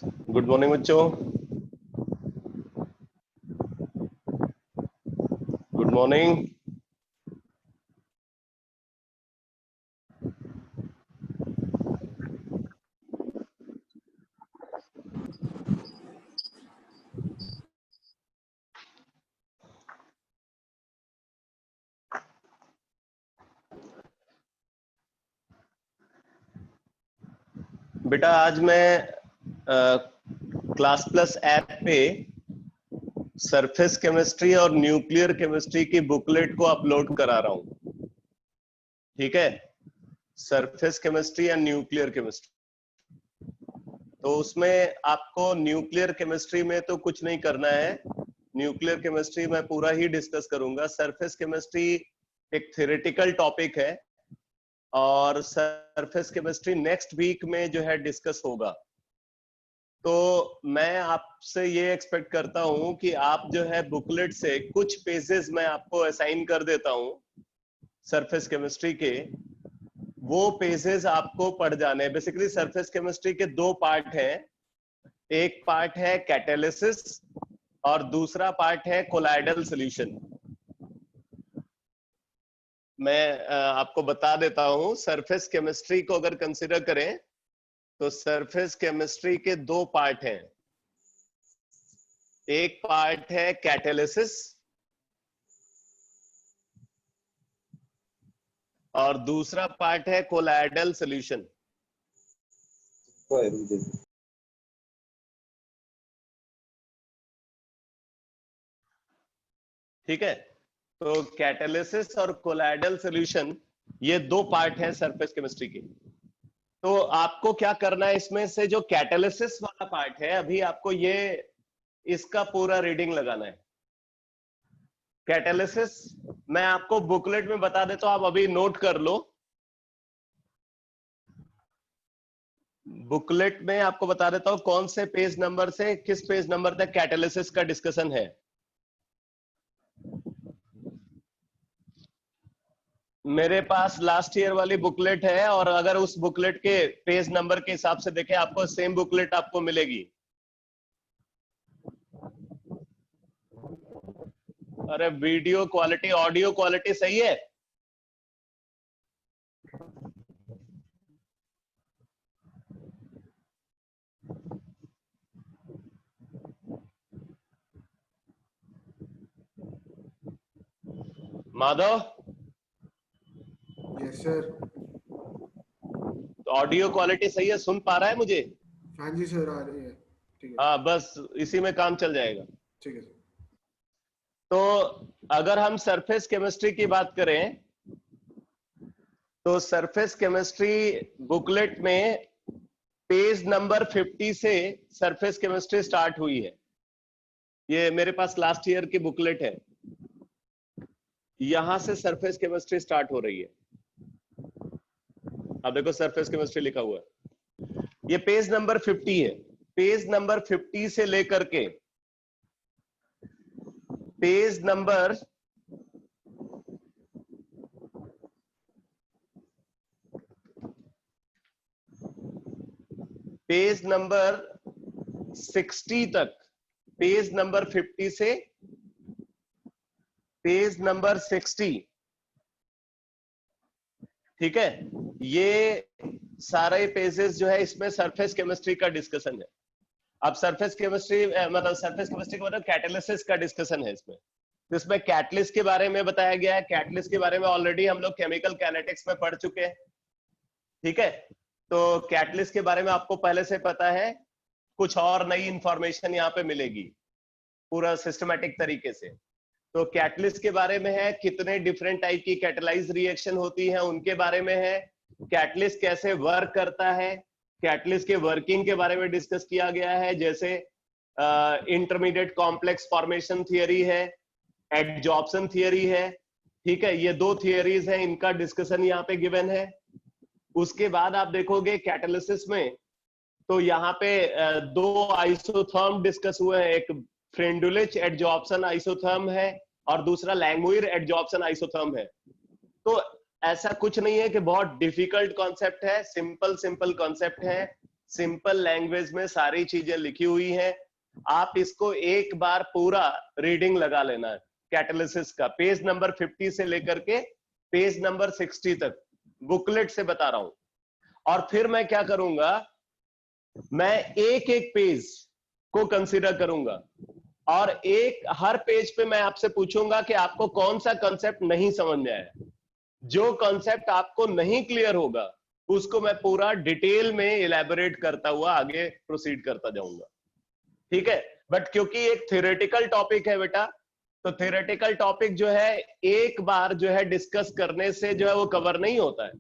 Good morning बच्चों। Good morning. बेटा आज मैं क्लास प्लस ऐप पे सरफेस केमिस्ट्री और न्यूक्लियर केमिस्ट्री की बुकलेट को अपलोड करा रहा हूं। ठीक है, surface chemistry and nuclear chemistry. तो उसमें आपको न्यूक्लियर केमिस्ट्री में तो कुछ नहीं करना है, न्यूक्लियर केमिस्ट्री में पूरा ही डिस्कस करूंगा। सरफेस केमिस्ट्री एक थ्योरेटिकल टॉपिक है और सरफेस केमिस्ट्री नेक्स्ट वीक में जो है डिस्कस होगा। तो मैं आपसे ये एक्सपेक्ट करता हूं कि आप जो है बुकलेट से कुछ पेजेस मैं आपको असाइन कर देता हूं सरफेस केमिस्ट्री के, वो पेजेस आपको पढ़ जाने। बेसिकली सरफेस केमिस्ट्री के दो पार्ट हैं, एक पार्ट है कैटालिसिस और दूसरा पार्ट है कोलाइडल सॉल्यूशन। मैं आपको बता देता हूं, सरफेस केमिस्ट्री को अगर कंसीडर करें तो सरफेस केमिस्ट्री के दो पार्ट हैं। एक पार्ट है कैटालिसिस और दूसरा पार्ट है कोलाइडल सॉल्यूशन। ठीक है, तो कैटालिसिस और कोलाइडल सॉल्यूशन ये दो पार्ट हैं सरफेस केमिस्ट्री के। तो आपको क्या करना है, इसमें से जो कैटालिसिस वाला पार्ट है अभी आपको ये इसका पूरा रीडिंग लगाना है। कैटालिसिस मैं आपको बुकलेट में बता देता हूं, आप अभी नोट कर लो। बुकलेट में आपको बता देता हूं कौन से पेज नंबर से किस पेज नंबर तक कैटालिसिस का डिस्कशन है। मेरे पास लास्ट ईयर वाली बुकलेट है और अगर उस बुकलेट के पेज नंबर के हिसाब से देखें आपको सेम बुकलेट आपको मिलेगी। अरे वीडियो क्वालिटी, ऑडियो क्वालिटी सही है? Madhav? Yes sir. Audio quality सही है, सुन पा रहा है मुझे? हाँ जी सर, आ रही है। ठीक है। हाँ, बस इसी में काम चल जाएगा। ठीक है सर। तो अगर हम सरफेस केमिस्ट्री की बात करें तो सरफेस केमिस्ट्री बुकलेट में पेज नंबर 50 से सरफेस केमिस्ट्री स्टार्ट हुई है। ये मेरे पास लास्ट ईयर की बुकलेट है, यहां से सरफेस केमिस्ट्री स्टार्ट हो रही है। अब देखो सरफेस केमिस्ट्री लिखा हुआ है, ये पेज नंबर 50 है। पेज नंबर 50 से लेकर के पेज नंबर 60 तक, पेज नंबर 50 से पेज नंबर 60, ठीक है, ये सारे पेजेस जो है इसमें सरफेस केमिस्ट्री का डिस्कशन है। अब सरफेस केमिस्ट्री मतलब सरफेस केमिस्ट्री का मतलब कैटालिसिस का डिस्कशन है इसमें। तो इसमें कैटलिस्ट के बारे में बताया गया है। कैटलिस्ट के बारे में ऑलरेडी हम लोग केमिकल काइनेटिक्स में पढ़ चुके हैं। ठीक है, तो कैटलिस्ट के बारे में आपको पहले से पता है, कुछ और नई इंफॉर्मेशन यहाँ पे मिलेगी पूरा सिस्टमैटिक तरीके से। तो कैटलिस्ट के बारे में है, कितने डिफरेंट टाइप की कैटलाइज रिएक्शन होती है उनके बारे में है, कैटलिस्ट कैसे वर्क करता है, कैटलिस्ट के वर्किंग के बारे में डिस्कस किया गया है। जैसे इंटरमीडिएट कॉम्प्लेक्स फॉर्मेशन थियरी है, एडजॉर्प्शन थियरी है। ठीक है, ये दो थियरीज हैं, इनका डिस्कशन यहाँ पे गिवन है। उसके बाद आप देखोगे कैटालिसिस में तो यहाँ पे दो आइसोथर्म डिस्कस हुए हैं, एक फ्रेंडुलिच एडजॉर्प्शन आइसोथर्म है और दूसरा लैंगमुइर एडजॉर्प्शन आइसोथर्म है। तो ऐसा कुछ नहीं है कि बहुत डिफिकल्ट कॉन्सेप्ट है, सिंपल कॉन्सेप्ट है। सिंपल लैंग्वेज में सारी चीजें लिखी हुई हैं। आप इसको एक बार पूरा रीडिंग लगा लेना है कैटालिसिस का, पेज नंबर 50 से लेकर के पेज नंबर 60 तक, बुकलेट से बता रहा हूं। और फिर मैं क्या करूंगा, मैं एक एक पेज को कंसीडर करूंगा और हर पेज पे मैं आपसे पूछूंगा कि आपको कौन सा कॉन्सेप्ट नहीं समझ में आया। जो कॉन्सेप्ट आपको नहीं क्लियर होगा उसको मैं पूरा डिटेल में इलैबोरेट करता हुआ आगे प्रोसीड करता जाऊंगा, ठीक है। बट क्योंकि एक थ्योरेटिकल टॉपिक है बेटा, तो थ्योरेटिकल टॉपिक जो है एक बार जो है डिस्कस करने से जो है वो कवर नहीं होता है।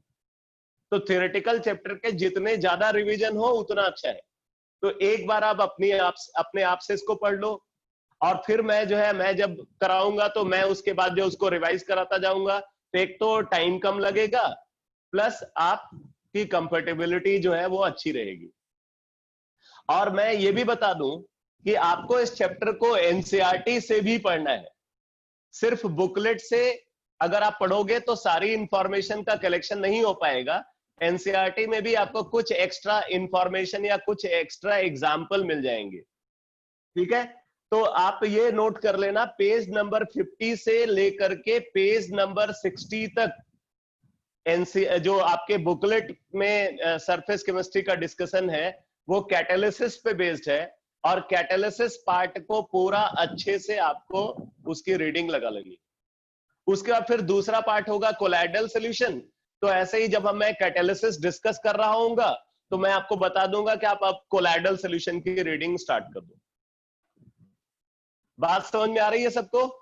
तो थ्योरेटिकल चैप्टर के जितने ज्यादा रिवीजन हो उतना अच्छा है। तो एक बार आप अपने आप से इसको पढ़ लो, और फिर मैं जब कराऊंगा तो मैं उसके बाद जो उसको रिवाइज कराता जाऊंगा। तो एक तो टाइम कम लगेगा, प्लस आपकी कंफर्टेबिलिटी जो है वो अच्छी रहेगी। और मैं ये भी बता दूं कि आपको इस चैप्टर को एनसीईआरटी से भी पढ़ना है। सिर्फ बुकलेट से अगर आप पढ़ोगे तो सारी इंफॉर्मेशन का कलेक्शन नहीं हो पाएगा। एनसीईआरटी में भी आपको कुछ एक्स्ट्रा इंफॉर्मेशन या कुछ एक्स्ट्रा एग्जाम्पल मिल जाएंगे, ठीक है। तो आप ये नोट कर लेना, पेज नंबर 50 से लेकर के पेज नंबर 60 तक जो आपके बुकलेट में सरफेस केमिस्ट्री का डिस्कशन है वो कैटालिसिस पे बेस्ड है। और कैटालिसिस पार्ट को पूरा अच्छे से आपको उसकी रीडिंग लगा लेनी। उसके बाद फिर दूसरा पार्ट होगा कोलाइडल सॉल्यूशन। तो ऐसे ही जब मैं कैटालिसिस डिस्कस कर रहा हूंगा तो मैं आपको बता दूंगा कि आप अब कोलाइडल सॉल्यूशन की रीडिंग स्टार्ट कर दो। बात समझ में आ रही है सबको?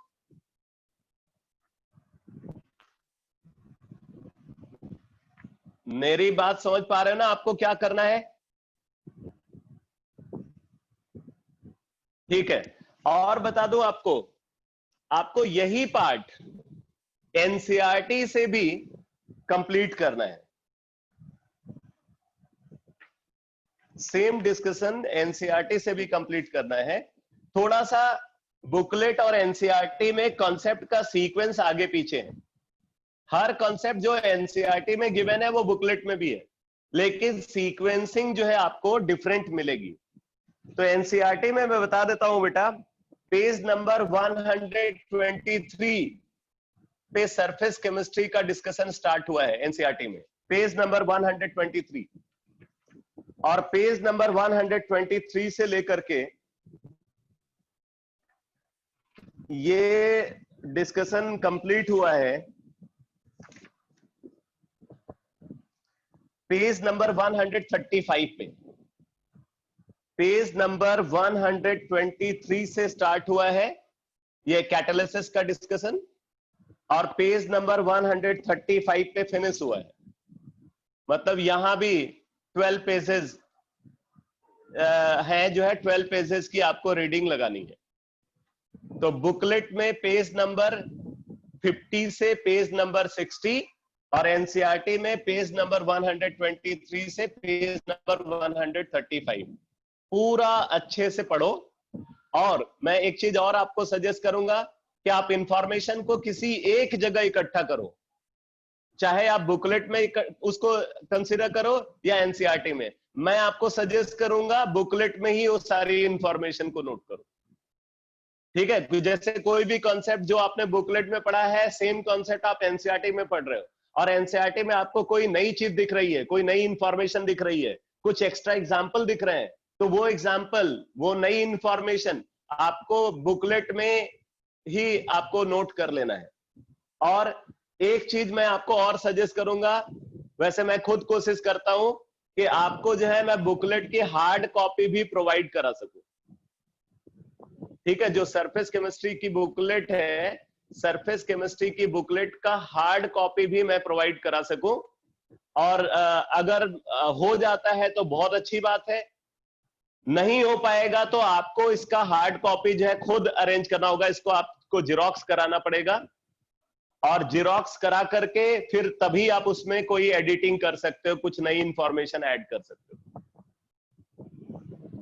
मेरी बात समझ पा रहे हो ना? आपको क्या करना है? ठीक है। और बता दूं आपको यही पार्ट एनसीईआरटी से भी कंप्लीट करना है। सेम डिस्कशन एनसीईआरटी से भी कंप्लीट करना है। थोड़ा सा बुकलेट और एनसीईआरटी में कॉन्सेप्ट का सीक्वेंस आगे पीछे है। हर कॉन्सेप्ट जो एनसीईआरटी में गिवन है वो बुकलेट में भी है, लेकिन सीक्वेंसिंग जो है आपको डिफरेंट मिलेगी। तो एनसीईआरटी में मैं बता देता हूं बेटा, पेज नंबर 123 पे सरफेस केमिस्ट्री का डिस्कशन स्टार्ट हुआ है एनसीईआरटी में, पेज नंबर 123। और पेज नंबर 123 से लेकर के ये डिस्कशन कंप्लीट हुआ है पेज नंबर 135 पे। पेज नंबर 123 से स्टार्ट हुआ है ये कैटालिसिस का डिस्कशन, और पेज नंबर 135 पे फिनिश हुआ है। मतलब यहां भी 12 पेजेस है, जो है 12 पेजेस की आपको रीडिंग लगानी है। तो बुकलेट में पेज नंबर 50 से पेज नंबर 60 और एनसीईआरटी में पेज नंबर 123 से पेज नंबर 135 पूरा अच्छे से पढ़ो। और मैं एक चीज और आपको सजेस्ट करूंगा कि आप इंफॉर्मेशन को किसी एक जगह इकट्ठा करो, चाहे आप बुकलेट में उसको कंसीडर करो या एनसीईआरटी में। मैं आपको सजेस्ट करूंगा बुकलेट में ही वो सारी इंफॉर्मेशन को नोट करो, ठीक है। जैसे कोई भी कॉन्सेप्ट जो आपने बुकलेट में पढ़ा है, सेम कॉन्सेप्ट आप एनसीईआरटी में पढ़ रहे हो, और एनसीईआरटी में आपको कोई नई चीज दिख रही है, कोई नई इंफॉर्मेशन दिख रही है, कुछ एक्स्ट्रा एग्जाम्पल दिख रहे हैं, तो वो एग्जाम्पल, वो नई इंफॉर्मेशन आपको बुकलेट में ही आपको नोट कर लेना है। और एक चीज मैं आपको और सजेस्ट करूंगा, वैसे मैं खुद कोशिश करता हूं कि आपको जो है मैं बुकलेट की हार्ड कॉपी भी प्रोवाइड करा सकूं, ठीक है। जो सरफेस केमिस्ट्री की बुकलेट है, सरफेस केमिस्ट्री की बुकलेट का हार्ड कॉपी भी मैं प्रोवाइड करा सकूं। और अगर हो जाता है तो बहुत अच्छी बात है, नहीं हो पाएगा तो आपको इसका हार्ड कॉपी जो है खुद अरेंज करना होगा। इसको आपको जिरोक्स कराना पड़ेगा, और जिरोक्स करा करके फिर तभी आप उसमें कोई एडिटिंग कर सकते हो, कुछ नई इंफॉर्मेशन ऐड कर सकते हो।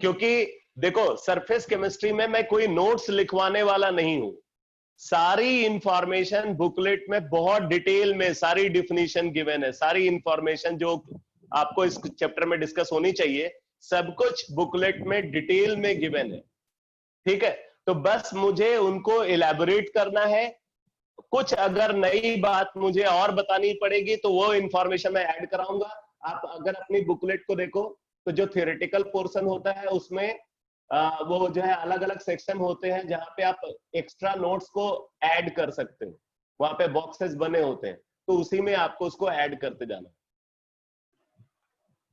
क्योंकि देखो, सरफेस केमिस्ट्री में मैं कोई नोट्स लिखवाने वाला नहीं हूं। सारी इंफॉर्मेशन बुकलेट में बहुत डिटेल में सारी डिफिनीशन गिवन है, सारी इंफॉर्मेशन जो आपको इस चैप्टर में डिस्कस होनी चाहिए सब कुछ बुकलेट में डिटेल में गिवन है, ठीक है। तो बस मुझे उनको इलेबोरेट करना है, कुछ अगर नई बात मुझे और बतानी पड़ेगी तो वो इंफॉर्मेशन मैं ऐड कराऊंगा। आप अगर अपनी बुकलेट को देखो तो जो थियोरेटिकल पोर्शन होता है उसमें वो जो है अलग अलग सेक्शन होते हैं जहां पे आप एक्स्ट्रा नोट्स को ऐड कर सकते हो, वहां पे बॉक्सेस बने होते हैं, तो उसी में आपको उसको ऐड करते जाना।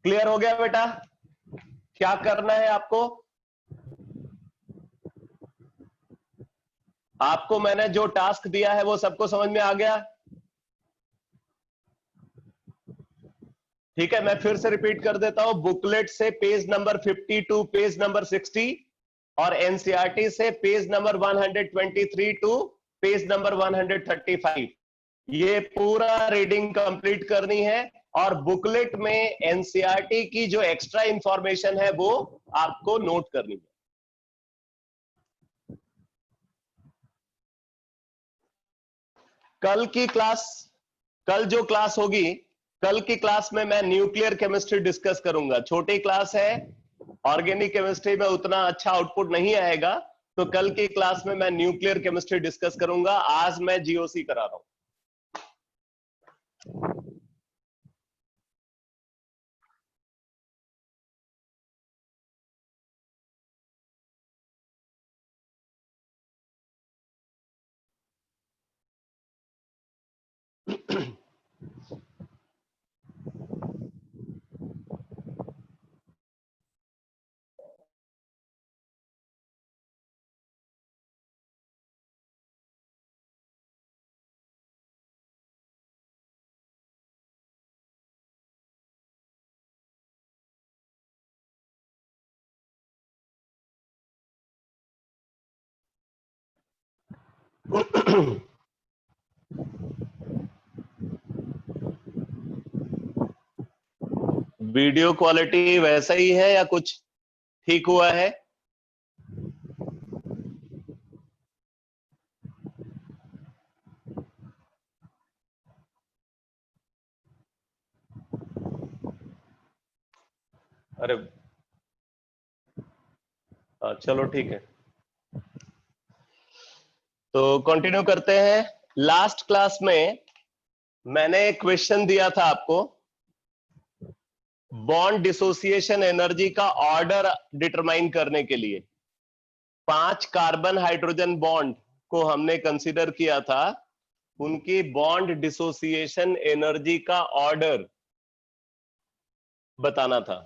क्लियर हो गया बेटा? क्या करना है आपको? आपको मैंने जो टास्क दिया है वो सबको समझ में आ गया? ठीक है, मैं फिर से रिपीट कर देता हूं। बुकलेट से पेज नंबर 52 पेज नंबर 60 और एनसीईआरटी से page number 123 to page number 135, ये पूरा रीडिंग कंप्लीट करनी है। और बुकलेट में एनसीईआरटी की जो एक्स्ट्रा इंफॉर्मेशन है वो आपको नोट करनी है। कल की क्लास, कल जो क्लास होगी, कल की क्लास में मैं न्यूक्लियर केमिस्ट्री डिस्कस करूंगा। छोटी क्लास है, ऑर्गेनिक केमिस्ट्री में उतना अच्छा आउटपुट नहीं आएगा, तो कल की क्लास में मैं न्यूक्लियर केमिस्ट्री डिस्कस करूंगा। आज मैं जीओसी करा रहा हूं। वीडियो क्वालिटी वैसा ही है या कुछ ठीक हुआ है? अरे चलो ठीक है, तो कंटिन्यू करते हैं। लास्ट क्लास में मैंने एक क्वेश्चन दिया था आपको, बॉन्ड डिसोसिएशन एनर्जी का ऑर्डर डिटरमाइन करने के लिए 5 कार्बन हाइड्रोजन बॉन्ड को हमने कंसीडर किया था, उनकी बॉन्ड डिसोसिएशन एनर्जी का ऑर्डर बताना था।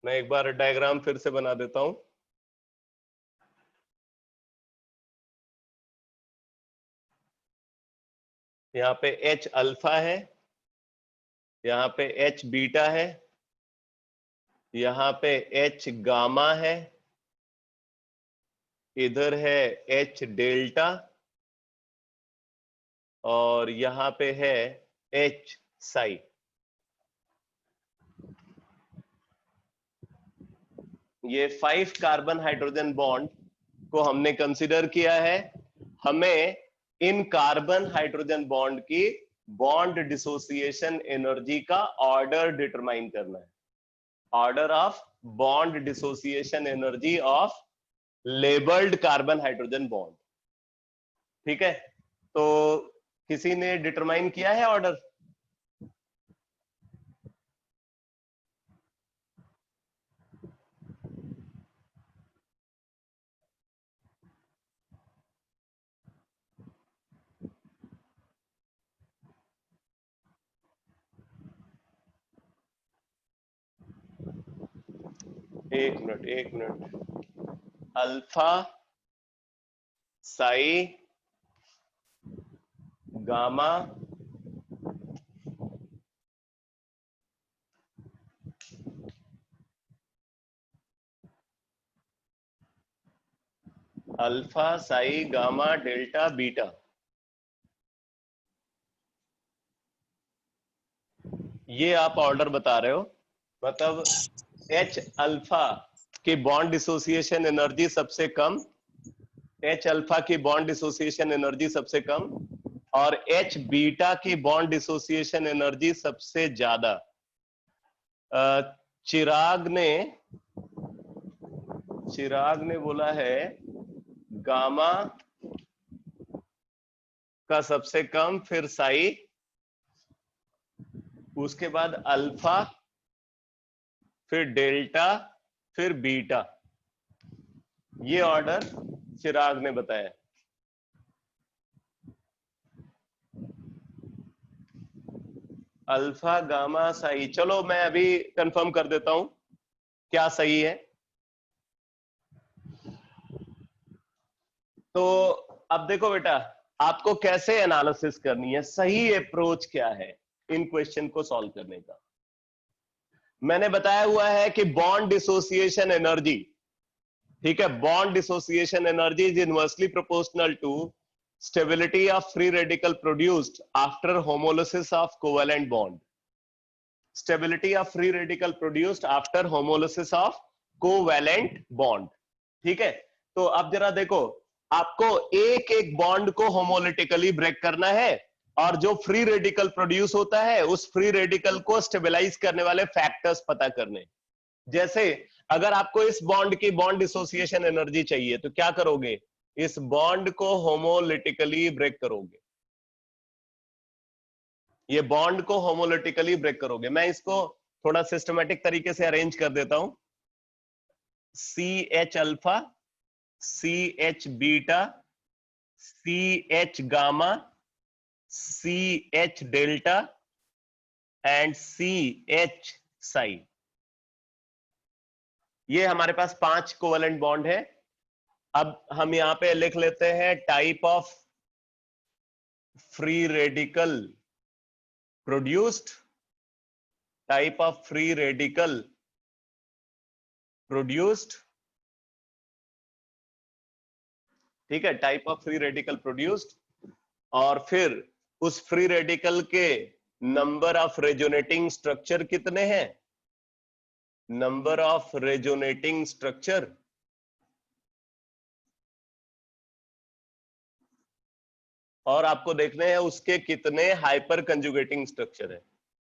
मैं एक बार डायग्राम फिर से बना देता हूं। यहाँ पे H अल्फा है, यहाँ पे H बीटा है, यहाँ पे H गामा है, इधर है H डेल्टा और यहाँ पे है H साई। ये 5 कार्बन हाइड्रोजन बॉन्ड को हमने कंसीडर किया है। हमें इन कार्बन हाइड्रोजन बॉन्ड की बॉन्ड डिसोसिएशन एनर्जी का ऑर्डर डिटरमाइन करना है, order of bond dissociation energy of labelled carbon hydrogen bond. ठीक है, तो किसी ने डिटरमाइन किया है ऑर्डर? एक minute, alpha Sai gamma alpha Sai gamma delta beta, ये आप ऑर्डर बता रहे हो। मतलब H अल्फा की बॉन्ड डिसोसिएशन एनर्जी सबसे कम, H अल्फा की बॉन्ड डिसोसिएशन एनर्जी सबसे कम और H बीटा की बॉन्ड डिसोसिएशन एनर्जी सबसे ज्यादा। चिराग ने बोला है गामा का सबसे कम, फिर साई, उसके बाद अल्फा, फिर डेल्टा, फिर बीटा। ये ऑर्डर चिराग ने बताया। Alpha gamma Sai. चलो मैं अभी कंफर्म कर देता हूं क्या सही है। तो अब देखो बेटा, आपको कैसे एनालिसिस करनी है, सही अप्रोच क्या है इन क्वेश्चन को सॉल्व करने का। मैंने बताया हुआ है कि बॉन्ड डिसोसिएशन एनर्जी, ठीक है, bond dissociation energy is inversely proportional to stability of free radical produced after homolysis of covalent bond. Stability of free radical produced after homolysis of covalent bond. ठीक है, तो अब जरा देखो, आपको एक एक बॉन्ड को होमोलिटिकली ब्रेक करना है और जो फ्री रेडिकल प्रोड्यूस होता है उस फ्री रेडिकल को स्टेबलाइज करने वाले फैक्टर्स पता करने। जैसे अगर आपको इस बॉन्ड की बॉन्ड डिसोसिएशन एनर्जी चाहिए तो क्या करोगे, इस बॉन्ड को होमोलिटिकली ब्रेक करोगे, ये बॉन्ड को होमोलिटिकली ब्रेक करोगे। मैं इसको थोड़ा सिस्टमेटिक तरीके से अरेंज कर देता हूं। CH alpha, CH beta, CH gamma, CH delta and CH Sai. ये हमारे पास 5 कोवेलेंट बॉन्ड है। अब हम यहां पे लिख लेते हैं type of free radical produced, type of free radical produced, ठीक है, type of free radical produced, और फिर उस फ्री रेडिकल के नंबर ऑफ रेजोनेटिंग स्ट्रक्चर कितने हैं, नंबर ऑफ रेजोनेटिंग स्ट्रक्चर, और आपको देखने हैं उसके कितने हाइपर कंजुगेटिंग स्ट्रक्चर है,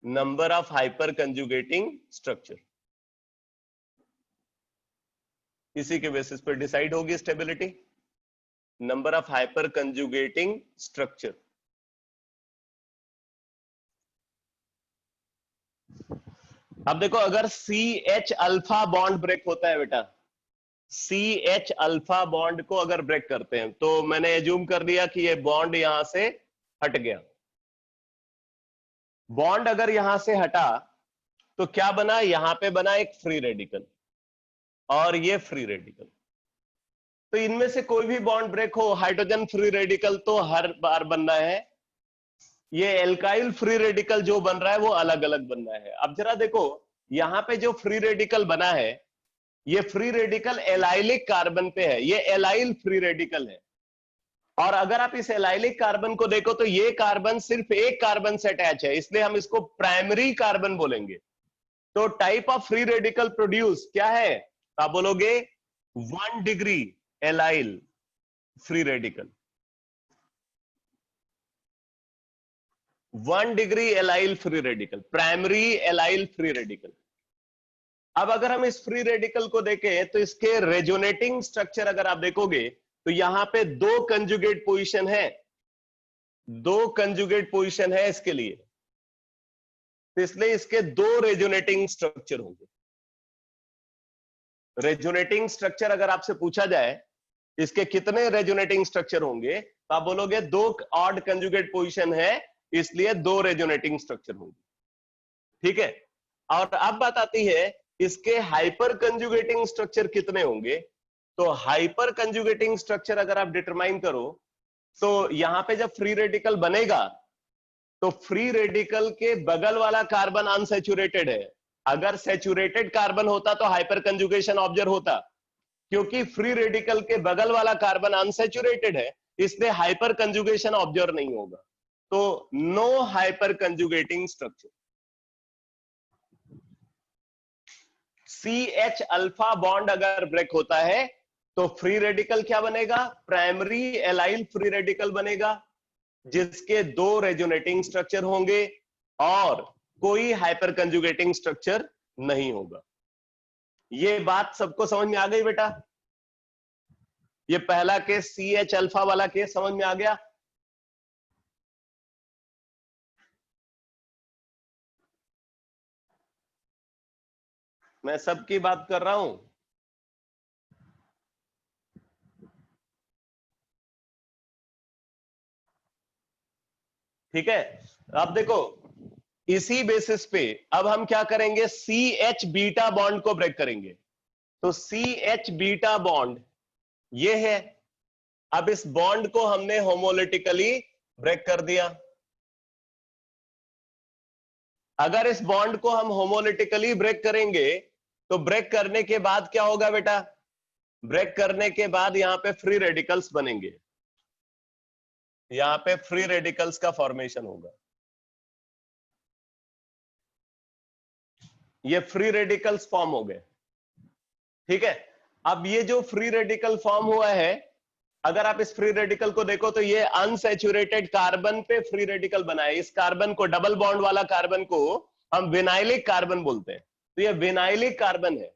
नंबर ऑफ हाइपर कंजुगेटिंग स्ट्रक्चर। इसी के बेसिस पर डिसाइड होगी stability, number of hyper कंजुगेटिंग structure. अब देखो, अगर CH अल्फा बॉन्ड ब्रेक होता है बेटा, CH अल्फा बॉन्ड को अगर ब्रेक करते हैं तो मैंने एज्यूम कर लिया कि ये बॉन्ड यहां से हट गया। बॉन्ड अगर यहां से हटा तो क्या बना, यहां पे बना एक फ्री रेडिकल और ये फ्री रेडिकल। तो इनमें से कोई भी बॉन्ड ब्रेक हो, हाइड्रोजन फ्री रेडिकल तो हर बार बनना है, ये एल्काइल फ्री रेडिकल जो बन रहा है वो अलग अलग बनना है। अब जरा देखो, यहां पे जो फ्री रेडिकल बना है ये फ्री रेडिकल एलाइलिक कार्बन पे है, ये एलाइल फ्री रेडिकल है। और अगर आप इस एलाइलिक कार्बन को देखो तो ये कार्बन सिर्फ एक कार्बन से अटैच है, इसलिए हम इसको प्राइमरी कार्बन बोलेंगे। तो type of free radical produce क्या है, आप बोलोगे 1 degree allyl free radical, 1 degree allyl free radical, primary allyl free radical. अब अगर हम इस फ्री रेडिकल को देखें तो इसके रेजोनेटिंग स्ट्रक्चर अगर आप देखोगे तो यहां पे 2 कंजुगेट पोजीशन है, 2 कंजुगेट पोजीशन है इसके लिए, तो इसलिए इसके 2 रेजोनेटिंग स्ट्रक्चर होंगे। रेजोनेटिंग स्ट्रक्चर अगर आपसे पूछा जाए इसके कितने रेजोनेटिंग स्ट्रक्चर होंगे तो आप बोलोगे 2 ऑड कंजुगेट पोजीशन है इसलिए 2 रेजोनेटिंग स्ट्रक्चर होंगे। ठीक है, और अब बात आती है इसके हाइपर कंजुगेटिंग स्ट्रक्चर कितने होंगे। तो हाइपर कंजुगेटिंग स्ट्रक्चर अगर आप डिटरमाइन करो तो यहां पे जब फ्री रेडिकल बनेगा तो फ्री रेडिकल के बगल वाला कार्बन अनसैचुरेटेड है, अगर सैचुरेटेड कार्बन होता तो हाइपर कंजुगेशन ऑब्जर्व होता, क्योंकि फ्री रेडिकल के बगल वाला कार्बन अनसैचुरेटेड है इसलिए हाइपर कंजुगेशन ऑब्जर्व नहीं होगा, तो no hyper कंजुगेटिंग structure. CH alpha bond अगर ब्रेक होता है तो फ्री रेडिकल क्या बनेगा? प्राइमरी एलाइल फ्री रेडिकल बनेगा, जिसके 2 रेजोनेटिंग स्ट्रक्चर होंगे और कोई हाइपर कंजुगेटिंग स्ट्रक्चर नहीं होगा। ये बात सबको समझ में आ गई बेटा? ये पहला केस CH अल्फा वाला केस समझ में आ गया? मैं सबकी बात कर रहा हूं। ठीक है, अब देखो इसी बेसिस पे अब हम क्या करेंगे, CH बीटा बॉन्ड को ब्रेक करेंगे। तो CH बीटा बॉन्ड ये है। अब इस बॉन्ड को हमने होमोलिटिकली ब्रेक कर दिया। अगर इस बॉन्ड को हम होमोलिटिकली ब्रेक करेंगे तो ब्रेक करने के बाद क्या होगा बेटा? ब्रेक करने के बाद यहां पे फ्री रेडिकल्स बनेंगे, यहां पे फ्री रेडिकल्स का फॉर्मेशन होगा। ये फ्री रेडिकल्स फॉर्म हो गए। ठीक है, अब ये जो फ्री रेडिकल फॉर्म हुआ है, अगर आप इस फ्री रेडिकल को देखो तो ये अनसैचुरेटेड कार्बन पे फ्री रेडिकल बना है। इस कार्बन को, डबल बॉन्ड वाला कार्बन को हम विनाइलिक कार्बन बोलते हैं। तो ये विनाइलिक कार्बन है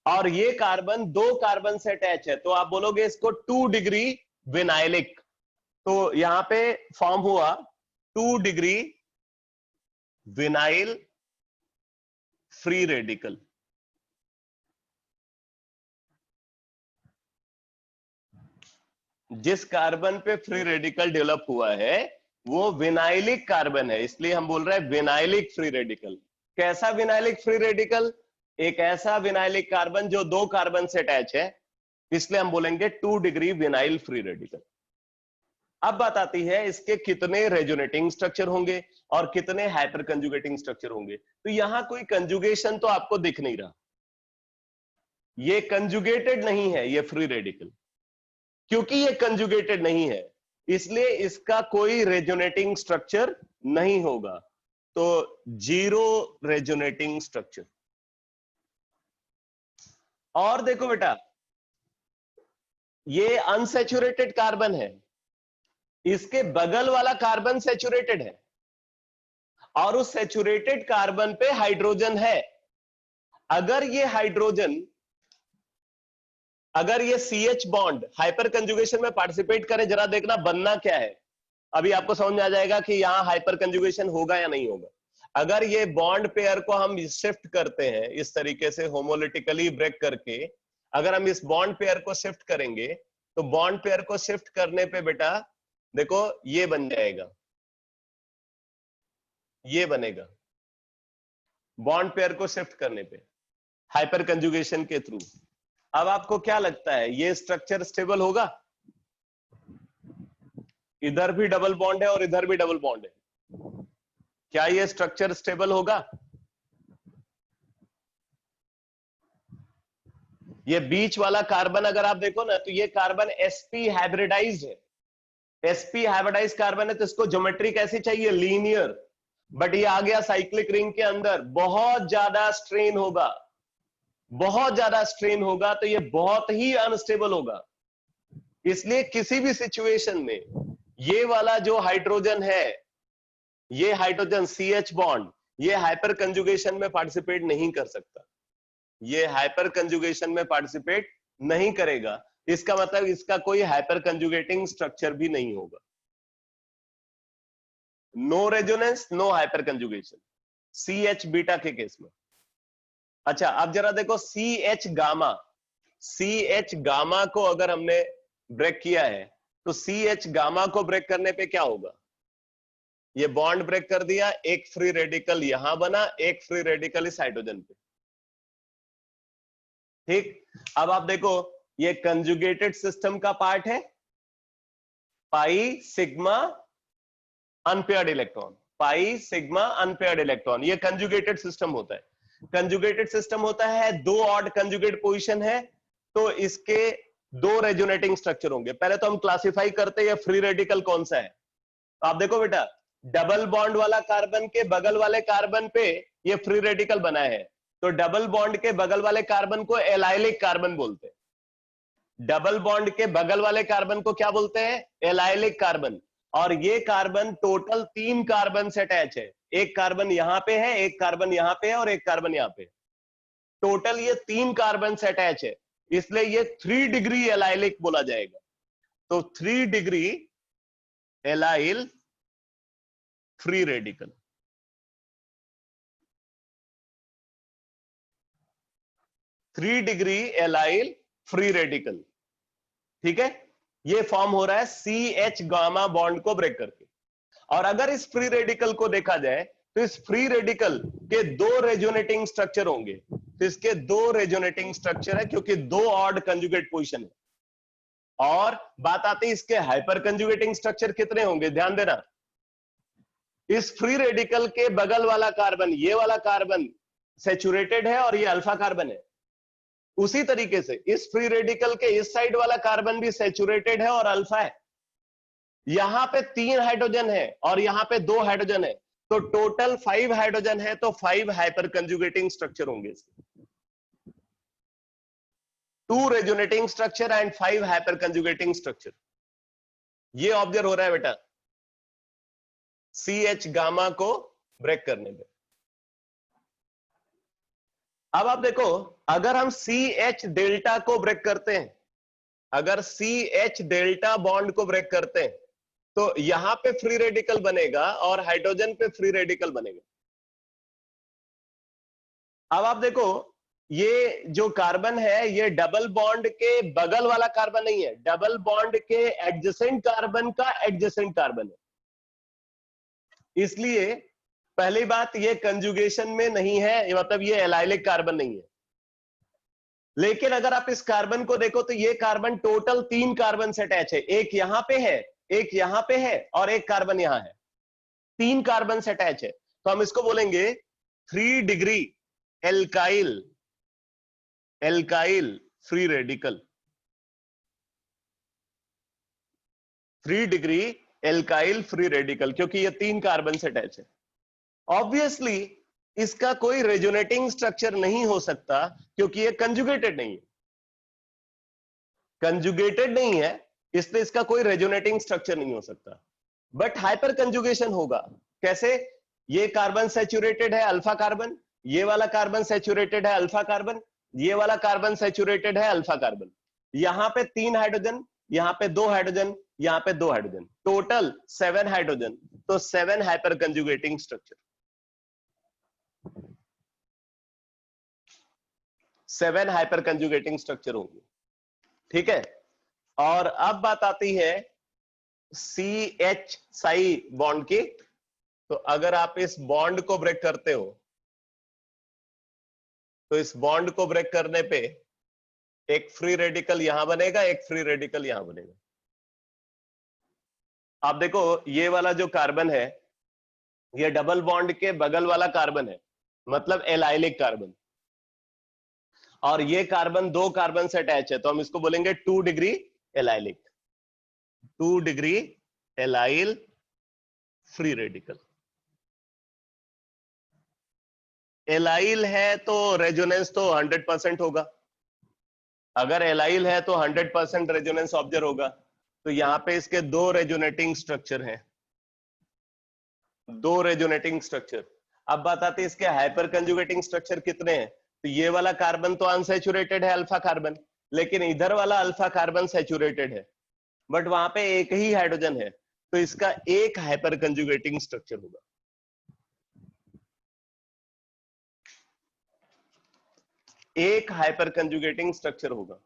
और ये कार्बन 2 कार्बन से अटैच है, तो आप बोलोगे इसको 2 डिग्री विनाइलिक। तो यहां पे फॉर्म हुआ 2 डिग्री विनाइल फ्री रेडिकल। जिस कार्बन पे फ्री रेडिकल डेवलप हुआ है वो विनाइलिक कार्बन है, इसलिए हम बोल रहे हैं विनाइलिक फ्री रेडिकल। कैसा विनाइलिक फ्री रेडिकल? एक ऐसा विनाइलिक कार्बन जो 2 कार्बन से अटैच है, इसलिए हम बोलेंगे 2 डिग्री विनाइल फ्री रेडिकल। अब बात आती है इसके कितने रेजोनेटिंग स्ट्रक्चर होंगे और कितने हाइपर कंजुगेटिंग स्ट्रक्चर होंगे। तो यहां कोई कंजुगेशन तो आपको दिख नहीं रहा, ये कंजुगेटेड नहीं है ये फ्री रेडिकल। क्योंकि ये कंजुगेटेड नहीं है इसलिए इसका कोई रेजोनेटिंग स्ट्रक्चर नहीं होगा, तो 0 रेजोनेटिंग स्ट्रक्चर। और देखो बेटा, ये अनसैचुरेटेड कार्बन है, इसके बगल वाला कार्बन सैचुरेटेड है और उस सैचुरेटेड कार्बन पे हाइड्रोजन है। अगर ये हाइड्रोजन, अगर ये CH बॉन्ड हाइपर कंजुगेशन में पार्टिसिपेट करे, जरा देखना बनना क्या है। अभी आपको समझ में आ जाएगा कि यहां हाइपर कंजुगेशन होगा या नहीं होगा। अगर ये बॉन्ड पेयर को हम शिफ्ट करते हैं इस तरीके से होमोलिटिकली ब्रेक करके, अगर हम इस बॉन्ड पेयर को शिफ्ट करेंगे तो बॉन्ड पेयर को शिफ्ट करने पे बेटा देखो ये बन जाएगा, ये बनेगा बॉन्ड पेयर को शिफ्ट करने पे हाइपर कंजुगेशन के थ्रू। अब आपको क्या लगता है ये स्ट्रक्चर स्टेबल होगा? इधर भी डबल बॉन्ड है और इधर भी डबल बॉन्ड है, क्या ये स्ट्रक्चर स्टेबल होगा? ये बीच वाला कार्बन अगर आप देखो ना तो ये कार्बन sp हाइब्रिडाइज्ड है। sp हाइब्रिडाइज्ड कार्बन है तो इसको ज्योमेट्री कैसी चाहिए? लीनियर। बट ये आ गया साइक्लिक रिंग के अंदर, बहुत ज्यादा स्ट्रेन होगा, बहुत ज्यादा स्ट्रेन होगा, तो ये बहुत ही अनस्टेबल होगा। इसलिए किसी भी सिचुएशन में ये वाला जो हाइड्रोजन है, ये हाइड्रोजन CH बॉन्ड, ये हाइपर कंजुगेशन में पार्टिसिपेट नहीं कर सकता, ये हाइपर कंजुगेशन में पार्टिसिपेट नहीं करेगा। इसका मतलब इसका कोई हाइपर कंजुगेटिंग स्ट्रक्चर भी नहीं होगा। No resonance, no hyperconjugation CH beta के केस में। अच्छा, अब जरा देखो CH गामा, CH गामा को अगर हमने ब्रेक किया है तो CH गामा को ब्रेक करने पे क्या होगा? ये बॉन्ड ब्रेक कर दिया, एक फ्री रेडिकल यहां बना, एक फ्री रेडिकल इस हाइड्रोजन पे। ठीक, अब आप देखो ये कंजुगेटेड सिस्टम का पार्ट है, pi sigma unpaired electron, pi sigma unpaired electron, ये कंजुगेटेड सिस्टम होता है। कंजुगेटेड सिस्टम होता है, 2 ऑड कंजुगेट पोजीशन है, तो इसके 2 रेजोनेटिंग स्ट्रक्चर होंगे। पहले तो हम क्लासिफाई करते हैं फ्री रेडिकल कौन सा है। तो आप देखो बेटा, डबल बॉन्ड वाला कार्बन के बगल वाले कार्बन पे ये फ्री रेडिकल बना है, तो डबल बॉन्ड के बगल वाले कार्बन को एलाइलिक कार्बन बोलते हैं। डबल बॉन्ड के बगल वाले कार्बन को क्या बोलते हैं? Allylic carbon. और ये कार्बन टोटल 3 कार्बन से अटैच है। एक कार्बन यहां पे है, एक कार्बन यहां पे है और एक कार्बन यहां पे है। टोटल ये 3 कार्बन से अटैच है, इसलिए ये 3 डिग्री एलाइलिक बोला जाएगा। तो 3 degree allyl free radical. Three degree allyl free radical, ठीक है। ये फॉर्म हो रहा है CH गामा बॉन्ड को ब्रेक करके। और अगर इस फ्री रेडिकल को देखा जाए तो इस फ्री रेडिकल के 2 रेजोनेटिंग स्ट्रक्चर होंगे। तो इसके 2 रेजोनेटिंग स्ट्रक्चर है क्योंकि 2 ऑड कंजुगेट पोजीशन है। और बात आती है इसके हाइपर कंजुगेटिंग स्ट्रक्चर कितने होंगे, ध्यान देना। इस फ्री रेडिकल के बगल वाला कार्बन, ये वाला कार्बन सैचुरेटेड है और ये अल्फा कार्बन है। उसी तरीके से इस फ्री रेडिकल के इस साइड वाला कार्बन भी सैचुरेटेड है और अल्फा है। यहां पे 3 हाइड्रोजन है और यहां पे 2 हाइड्रोजन है, तो टोटल 5 हाइड्रोजन है, तो 5 हाइपर कंजुगेटिंग स्ट्रक्चर होंगे इसके। 2 resonating structure and 5 hyper कंजुगेटिंग structure. ये ऑब्जर्व हो रहा है बेटा CH गामा को ब्रेक करने में। अब आप देखो, अगर हम CH डेल्टा को ब्रेक करते हैं, अगर CH डेल्टा बॉन्ड को ब्रेक करते हैं, तो यहां पे फ्री रेडिकल बनेगा और हाइड्रोजन पे फ्री रेडिकल बनेगा। अब आप देखो, ये जो कार्बन है ये डबल बॉन्ड के बगल वाला कार्बन नहीं है, डबल बॉन्ड के एडजेसेंट कार्बन का एडजेसेंट कार्बन है। इसलिए पहली बात, ये कंजुगेशन में नहीं है, मतलब ये एलाइलिक कार्बन नहीं है। लेकिन अगर आप इस कार्बन को देखो तो ये कार्बन टोटल 3 कार्बन से अटैच है। एक यहां पे है, एक यहां पे है और एक कार्बन यहां है। 3 कार्बन से अटैच है, तो हम इसको बोलेंगे 3 degree alkyl free radical. 3 degree alkyl free radical, क्योंकि ये 3 कार्बन से अटैच है। ऑब्वियसली इसका कोई रेजोनेटिंग स्ट्रक्चर नहीं हो सकता क्योंकि ये कंजुगेटेड नहीं है। कंजुगेटेड नहीं है इसलिए इसका कोई रेजोनेटिंग स्ट्रक्चर नहीं हो सकता। बट हाइपर कंजुगेशन होगा। कैसे? ये कार्बन सैचुरेटेड है अल्फा कार्बन, ये वाला कार्बन सैचुरेटेड है अल्फा कार्बन, ये वाला कार्बन सैचुरेटेड है अल्फा कार्बन। यहां पे 3 हाइड्रोजन, यहां पे 2 हाइड्रोजन, यहां पे 2 हाइड्रोजन, टोटल 7 हाइड्रोजन, तो 7 हाइपर कंजुगेटिंग स्ट्रक्चर। 7 हाइपर कंजुगेटिंग स्ट्रक्चर होंगे, ठीक है। और अब बात आती है CH साई बॉन्ड की। तो अगर आप इस बॉन्ड को ब्रेक करते हो तो इस बॉन्ड को ब्रेक करने पे एक फ्री रेडिकल यहां बनेगा, एक फ्री रेडिकल यहां बनेगा। आप देखो, ये वाला जो कार्बन है ये डबल बॉन्ड के बगल वाला कार्बन है, मतलब एलाइलिक कार्बन। और ये कार्बन 2 कार्बन से अटैच है, तो हम इसको बोलेंगे 2 degree allylic, 2 degree allyl free radical. Allyl है तो रेजोनेंस तो 100% होगा। अगर एलाइल है तो 100% रेजोनेंस ऑब्जर्व होगा। तो यहां पे इसके 2 रेजोनेटिंग स्ट्रक्चर हैं, 2 रेजोनेटिंग स्ट्रक्चर। अब बात आती है इसके हाइपर कंजुगेटिंग स्ट्रक्चर कितने हैं। तो ये वाला कार्बन तो अनसैचुरेटेड है अल्फा कार्बन, लेकिन इधर वाला अल्फा कार्बन सैचुरेटेड है, बट वहां पे एक ही हाइड्रोजन है, तो इसका एक हाइपर कंजुगेटिंग स्ट्रक्चर होगा। एक हाइपर कंजुगेटिंग स्ट्रक्चर होगा।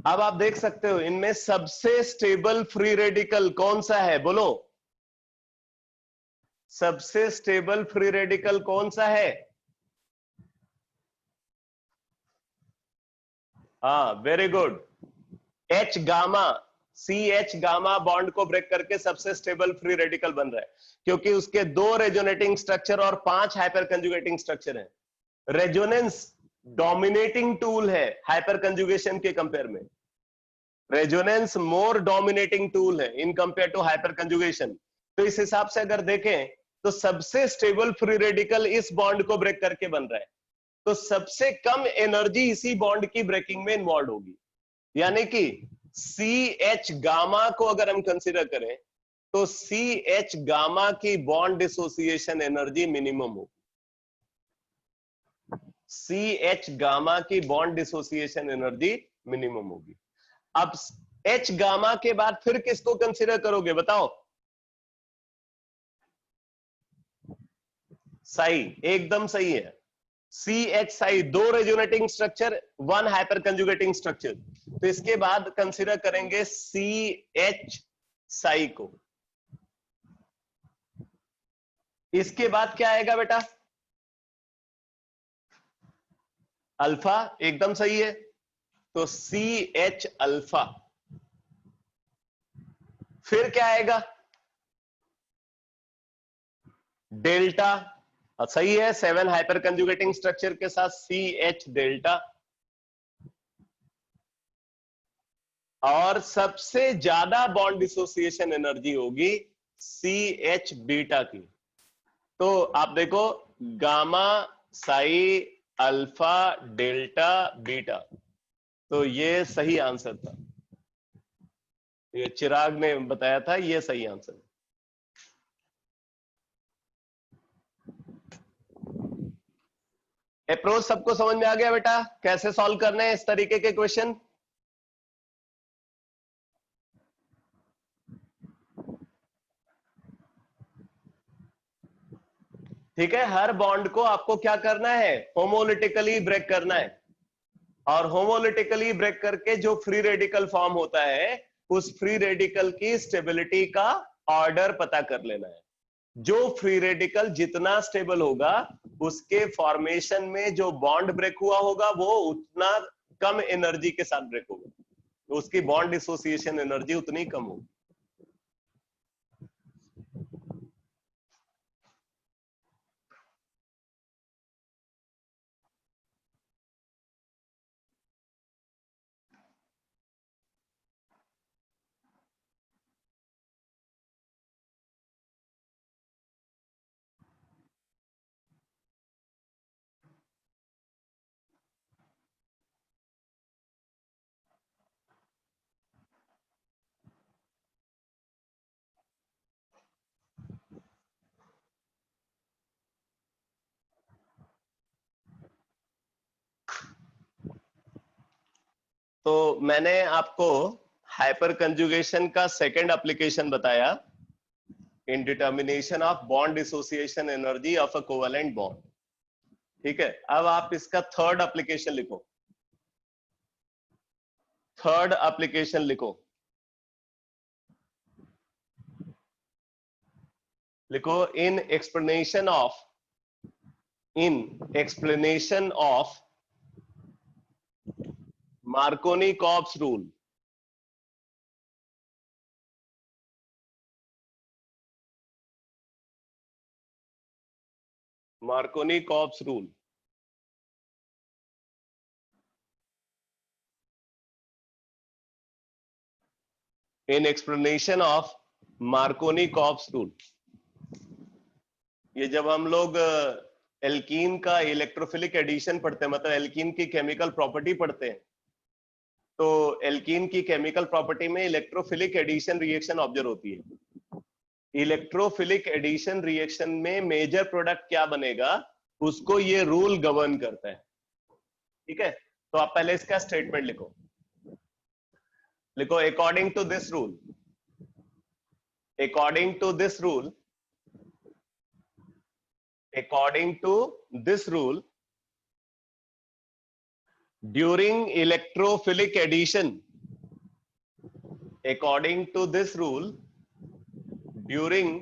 अब आप देख सकते हो इनमें सबसे स्टेबल फ्री रेडिकल कौन सा है, बोलो। सबसे स्टेबल फ्री रेडिकल कौन सा है? हाँ, very good, H gamma, CH gamma bond को ब्रेक करके सबसे स्टेबल फ्री रेडिकल बन रहा है, क्योंकि उसके 2 रेजोनेटिंग स्ट्रक्चर और 5 हाइपर कंजुगेटिंग स्ट्रक्चर हैं। रेजोनेंस डोमिनेटिंग टूल है हाइपर कंजुगेशन के कंपेयर में। रेजोनेंस मोर डोमिनेटिंग टूल है in compare to hyperconjugation. तो इस हिसाब से अगर देखें तो सबसे स्टेबल फ्री रेडिकल इस बॉन्ड को ब्रेक करके बन रहा है, तो सबसे कम एनर्जी इसी बॉन्ड की ब्रेकिंग में इन्वॉल्व होगी। यानी कि CH गामा को अगर हम कंसीडर करें तो CH गामा की बॉन्ड डिसोसिएशन एनर्जी मिनिमम होगी। CH गामा की बॉन्ड डिसोसिएशन एनर्जी मिनिमम होगी। अब H गामा के बाद फिर किसको कंसीडर करोगे बताओ? सही, एकदम सही है। CH साई, 2 रेजोनेटिंग स्ट्रक्चर, 1 हाइपर कंजुगेटिंग स्ट्रक्चर। तो इसके बाद कंसीडर करेंगे CH साई को। इसके बाद क्या आएगा बेटा? अल्फा, एकदम सही है। तो CH अल्फा। फिर क्या आएगा? डेल्टा, सही है, 7 हाइपर कंजुगेटिंग स्ट्रक्चर के साथ CH डेल्टा। और सबसे ज्यादा बॉन्ड डिसोसिएशन एनर्जी होगी CH बीटा की। तो आप देखो, gamma, Sai, alpha, delta, beta, तो ये सही आंसर था। ये चिराग ने बताया था, ये सही आंसर। अप्रोच सबको समझ में आ गया बेटा, कैसे सॉल्व करने हैं इस तरीके के क्वेश्चन? ठीक है, हर बॉन्ड को आपको क्या करना है? होमोलिटिकली ब्रेक करना है। और होमोलिटिकली ब्रेक करके जो फ्री रेडिकल फॉर्म होता है, उस फ्री रेडिकल की स्टेबिलिटी का ऑर्डर पता कर लेना है। जो फ्री रेडिकल जितना स्टेबल होगा, उसके फॉर्मेशन में जो बॉन्ड ब्रेक हुआ होगा वो उतना कम एनर्जी के साथ ब्रेक होगा, तो उसकी बॉन्ड डिसोसिएशन एनर्जी उतनी कम होगी। तो मैंने आपको हाइपर कंजुगेशन का सेकंड एप्लीकेशन बताया, in determination of bond dissociation energy of a covalent bond. ठीक है, अब आप इसका थर्ड एप्लीकेशन लिखो। थर्ड एप्लीकेशन लिखो, लिखो in explanation of Markovnikov's rule. Markovnikov's rule. In explanation of Markovnikov's rule. ये जब हम लोग एल्कीन का इलेक्ट्रोफिलिक एडिशन पढ़ते हैं, मतलब एल्कीन की केमिकल प्रॉपर्टी पढ़ते हैं, तो एल्कीन की केमिकल प्रॉपर्टी में इलेक्ट्रोफिलिक एडिशन रिएक्शन ऑब्जर्व होती है। इलेक्ट्रोफिलिक एडिशन रिएक्शन में मेजर प्रोडक्ट क्या बनेगा, उसको ये रूल गवर्न करता है। ठीक है, तो आप पहले इसका स्टेटमेंट लिखो। लिखो, according to this rule, according to this rule, according to this rule, during electrophilic addition, according to this rule, during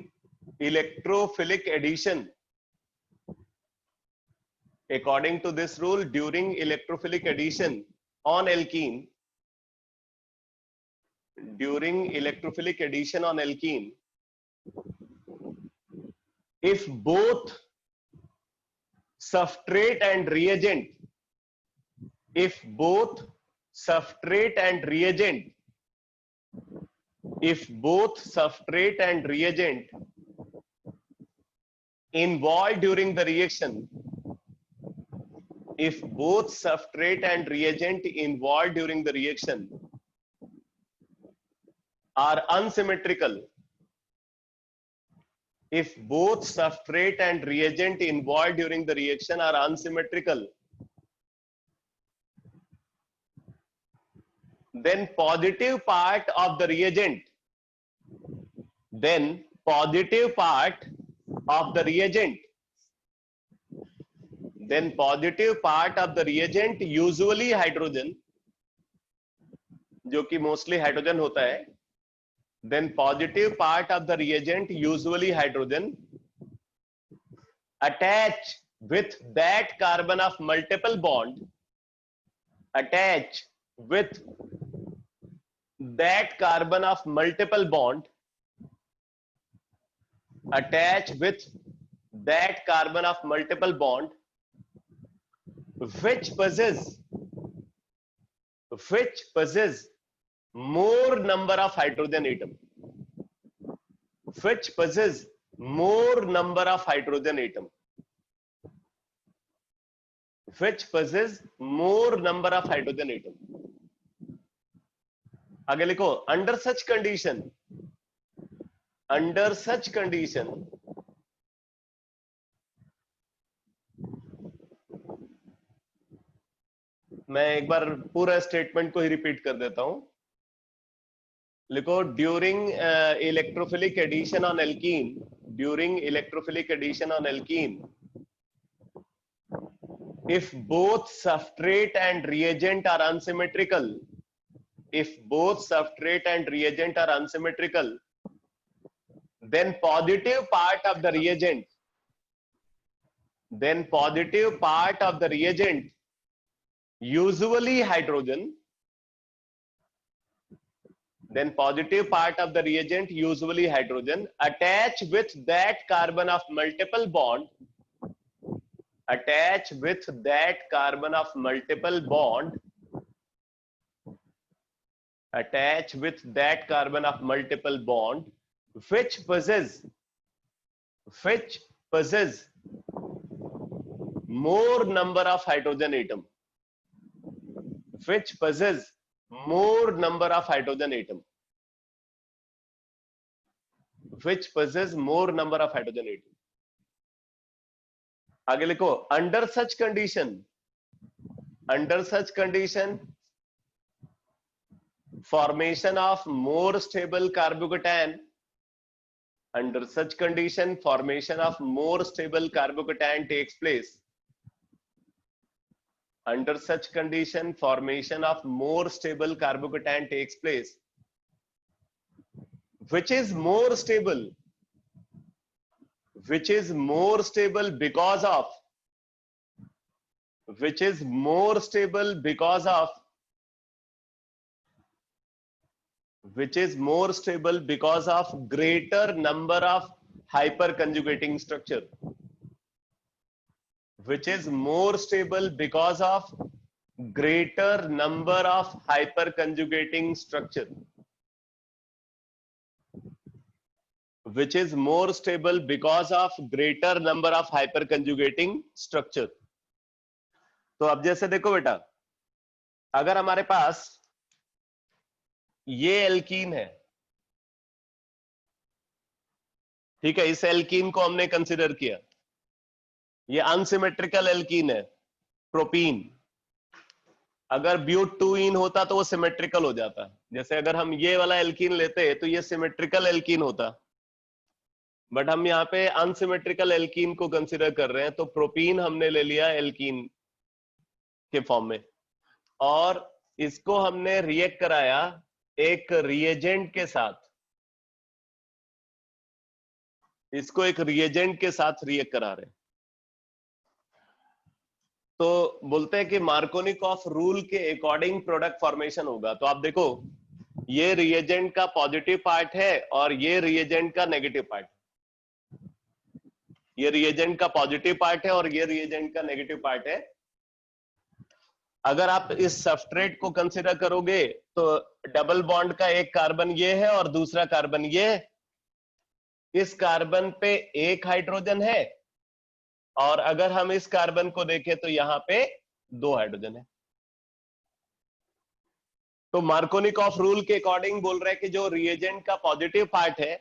electrophilic addition, according to this rule, during electrophilic addition on alkene, during electrophilic addition on alkene, if both substrate and reagent, if both substrate and reagent, if both substrate and reagent involved during the reaction, if both substrate and reagent involved during the reaction are unsymmetrical if both substrate and reagent involved during the reaction are unsymmetrical, then positive part of the reagent usually hydrogen, जो कि mostly hydrogen होता है, then positive part of the reagent usually hydrogen attach with that carbon of multiple bond which possess more number of hydrogen atom, आगे लिखो, under such condition मैं एक बार पूरा statement को ही रिपीट कर देता हूं, लिखो, during electrophilic addition on alkene, if both substrate and reagent are unsymmetrical, then positive part of the reagent usually hydrogen attach with that carbon of multiple bond which possess more number of hydrogen atom, आगे लिखो, under such condition formation of more stable carbocation takes place. Which is more stable because of greater number of hyperconjugating structure. तो अब जैसे देखो बेटा, अगर हमारे पास ये एल्कीन है, ठीक है, इस एल्कीन को हमने कंसीडर किया, ये अनसिमेट्रिकल एल्कीन है, प्रोपीन। अगर ब्यूटूइन होता तो वो सिमेट्रिकल हो जाता। जैसे अगर हम ये वाला एल्कीन लेते तो ये सिमेट्रिकल एल्कीन होता, बट हम यहाँ पे अनसिमेट्रिकल एल्कीन को कंसीडर कर रहे हैं, तो प्रोपीन हमने ले लिया एल्कीन के फॉर्म में, और इसको हमने रिएक्ट कराया एक रिएजेंट के साथ, रिएक्ट करा रहे हैं। तो बोलते हैं कि मार्कोनिकॉफ रूल के अकॉर्डिंग प्रोडक्ट फॉर्मेशन होगा। तो आप देखो, ये रिएजेंट का पॉजिटिव पार्ट है और ये रिएजेंट का नेगेटिव पार्ट, ये रिएजेंट का पॉजिटिव पार्ट है और ये रिएजेंट का नेगेटिव पार्ट है। अगर आप इस सबस्ट्रेट को कंसीडर करोगे तो डबल बॉन्ड का एक कार्बन ये है और दूसरा कार्बन ये है। इस कार्बन पे एक हाइड्रोजन है, और अगर हम इस कार्बन को देखें तो यहां पे 2 हाइड्रोजन है। तो मार्कोनिकॉफ रूल के अकॉर्डिंग बोल रहे हैं कि जो रिएजेंट का पॉजिटिव पार्ट है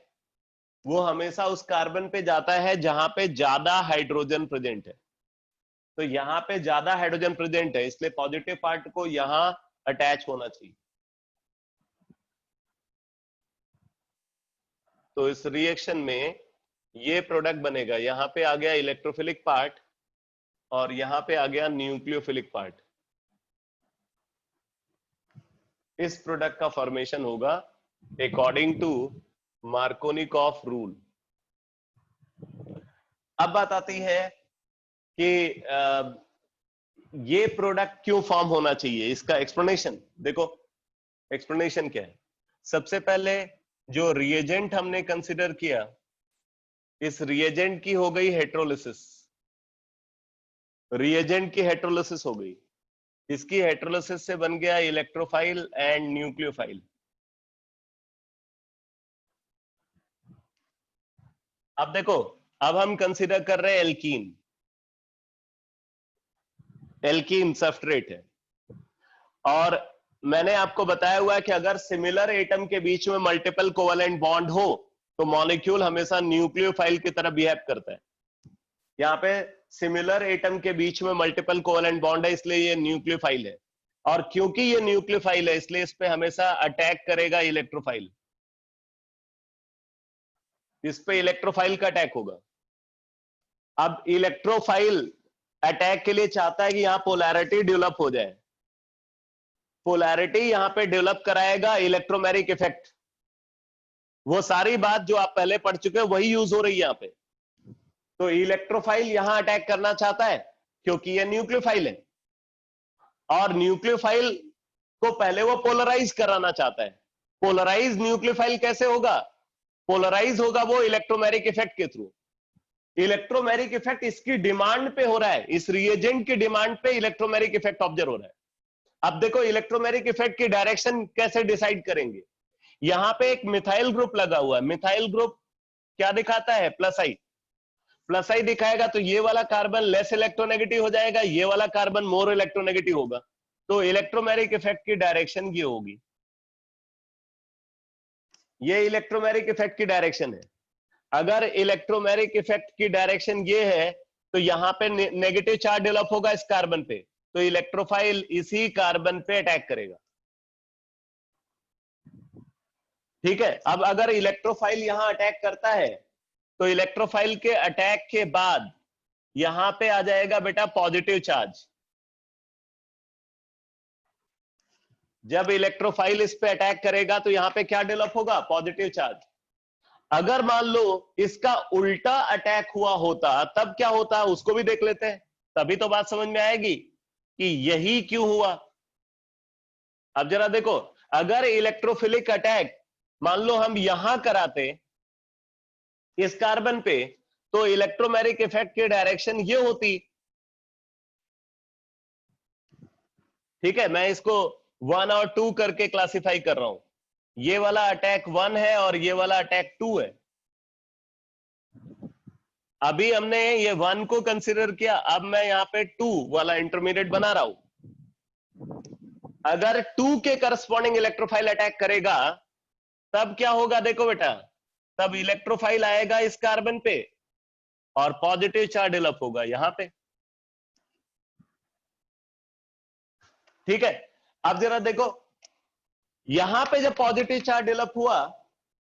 वो हमेशा उस कार्बन पे जाता है जहां पे ज्यादा हाइड्रोजन प्रेजेंट है। तो यहाँ पे ज्यादा हाइड्रोजन प्रेजेंट है, इसलिए पॉजिटिव पार्ट को यहां अटैच होना चाहिए। तो इस रिएक्शन में ये प्रोडक्ट बनेगा, यहां पे आ गया इलेक्ट्रोफिलिक पार्ट और यहां पे आ गया न्यूक्लियोफिलिक पार्ट। इस प्रोडक्ट का फॉर्मेशन होगा अकॉर्डिंग टू मार्कोनिकॉफ रूल। अब बात आती है कि ये प्रोडक्ट क्यों फॉर्म होना चाहिए, इसका एक्सप्लेनेशन देखो। एक्सप्लेनेशन क्या है? सबसे पहले जो रिएजेंट हमने कंसिडर किया, इस रिएजेंट की हो गई हेट्रोलिसिस, रिएजेंट की हेट्रोलिसिस हो गई, इसकी हेट्रोलिसिस से बन गया इलेक्ट्रोफाइल एंड न्यूक्लियोफाइल। अब देखो, अब हम कंसिडर कर रहे हैं एल्कीन, एल्कीन सब्सट्रेट है, और मैंने आपको बताया हुआ है कि अगर सिमिलर एटम के बीच में मल्टीपल कोवेलेंट बॉन्ड हो तो मॉलिक्यूल हमेशा न्यूक्लियोफाइल की तरह बिहेव करता है। यहाँ पे सिमिलर एटम के बीच में मल्टीपल कोवेलेंट बॉन्ड है, इसलिए ये न्यूक्लियोफाइल है, और क्योंकि ये न्यूक्लियोफाइल है इसलिए इस पे हमेशा अटैक करेगा इलेक्ट्रोफाइल, इस पे इलेक्ट्रोफाइल का अटैक होगा। अब इलेक्ट्रोफाइल अटैक के लिए चाहता है कि यहां पोलैरिटी डेवलप हो जाए, पोलैरिटी यहां पे डेवलप कराएगा इलेक्ट्रोमैग्नेटिक इफेक्ट। वो सारी बात जो आप पहले पढ़ चुके हैं वही यूज हो रही है यहां पे। तो इलेक्ट्रोफाइल यहां अटैक करना चाहता है क्योंकि ये न्यूक्लियोफाइल है, और न्यूक्लियोफाइल को पहले वो पोलराइज कराना चाहता है। पोलराइज न्यूक्लियोफाइल कैसे होगा? पोलराइज होगा वो इलेक्ट्रोमैग्नेटिक इफेक्ट के थ्रू। इलेक्ट्रोमैग्नेटिक इफेक्ट इसकी डिमांड पे हो रहा है, इस रिएजेंट की डिमांड पे इलेक्ट्रोमैग्नेटिक इफेक्ट ऑब्जर्व हो रहा है। अब देखो इलेक्ट्रोमैग्नेटिक इफेक्ट की डायरेक्शन कैसे डिसाइड करेंगे। यहां पे एक मिथाइल ग्रुप लगा हुआ है, मिथाइल ग्रुप क्या दिखाता है? प्लस आई, प्लस आई दिखाएगा तो ये वाला कार्बन लेस इलेक्ट्रोनेगेटिव हो जाएगा, ये वाला कार्बन मोर इलेक्ट्रोनेगेटिव होगा। तो इलेक्ट्रोमैग्नेटिक इफेक्ट की डायरेक्शन ये होगी, ये इलेक्ट्रोमैग्नेटिक इफेक्ट की डायरेक्शन है। अगर इलेक्ट्रोमैग्नेटिक इफेक्ट की डायरेक्शन ये है तो यहां पे नेगेटिव चार्ज डेवलप होगा इस कार्बन पे, तो इलेक्ट्रोफाइल इसी कार्बन पे अटैक करेगा। ठीक है, अब अगर इलेक्ट्रोफाइल यहां अटैक करता है तो इलेक्ट्रोफाइल के अटैक के बाद यहां पे आ जाएगा बेटा पॉजिटिव चार्ज। जब इलेक्ट्रोफाइल इस पे अटैक करेगा तो यहां पे क्या डेवलप होगा? Positive charge. अगर मान लो इसका उल्टा अटैक हुआ होता तब क्या होता, उसको भी देख लेते हैं, तभी तो बात समझ में आएगी कि यही क्यों हुआ। अब जरा देखो, अगर इलेक्ट्रोफिलिक अटैक मान लो हम यहां कराते इस कार्बन पे तो इलेक्ट्रोमैग्नेटिक इफेक्ट की डायरेक्शन ये होती। ठीक है, मैं इसको 1 और 2 करके क्लासिफाई कर रहा हूं। ये वाला अटैक 1 है और ये वाला अटैक 2 है। अभी हमने ये 1 को कंसीडर किया, अब मैं यहां पे 2 वाला इंटरमीडिएट बना रहा हूं। अगर 2 के करस्पॉन्डिंग इलेक्ट्रोफाइल अटैक करेगा तब क्या होगा? देखो बेटा, तब इलेक्ट्रोफाइल आएगा इस कार्बन पे और पॉजिटिव चार्ज डेवलप होगा यहां पे। ठीक है, अब जरा देखो, यहां पे जब पॉजिटिव चार्ज डेवलप हुआ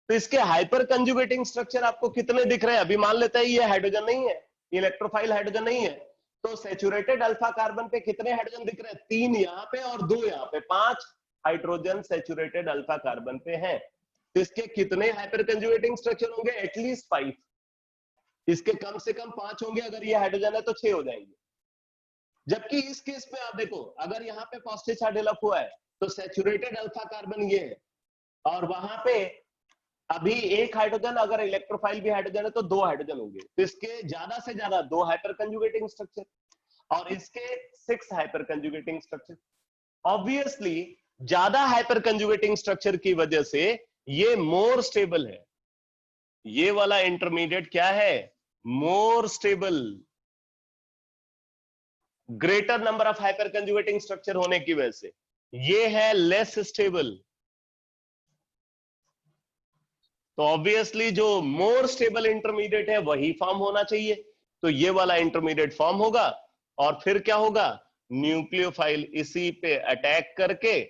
तो इसके हाइपर कंजुगेटिंग स्ट्रक्चर आपको कितने दिख रहे हैं? अभी मान लेते हैं ये हाइड्रोजन नहीं है, इलेक्ट्रोफाइल हाइड्रोजन नहीं है, तो सैचुरेटेड अल्फा कार्बन पे कितने हाइड्रोजन दिख रहे हैं? 3 यहां पे और 2 यहां पे, 5 हाइड्रोजन सैचुरेटेड अल्फा कार्बन पे हैं। तो इसके कितने हाइपर कंजुगेटिंग स्ट्रक्चर होंगे? एटलीस्ट 5। इसके कम से कम 5 होंगे, अगर ये हाइड्रोजन है तो 6 हो जाएंगे। जबकि इस केस में आप देखो, अगर यहाँ पे पॉजिटिव चार्ज डेवलप हुआ है तो सैचुरेटेड अल्फा कार्बन ये है, और वहां पे अभी एक हाइड्रोजन, अगर इलेक्ट्रोफाइल भी हाइड्रोजन है तो 2 हाइड्रोजन होंगे। तो इसके ज्यादा से ज्यादा 2 हाइपर कंजुगेटिंग स्ट्रक्चर और इसके 6 हाइपर कंजुगेटिंग स्ट्रक्चर। ऑब्वियसली ज्यादा हाइपर कंजुगेटिंग स्ट्रक्चर की वजह से ये मोर स्टेबल है। ये वाला इंटरमीडिएट क्या है? More stable. Greater number of hyper कंजुगेटिंग structure होने की वजह से ये है लेस स्टेबल, तो ऑब्वियसली जो मोर स्टेबल इंटरमीडिएट है वही फॉर्म होना चाहिए, तो ये वाला इंटरमीडिएट फॉर्म होगा, और फिर क्या होगा, न्यूक्लियोफाइल इसी पे अटैक करके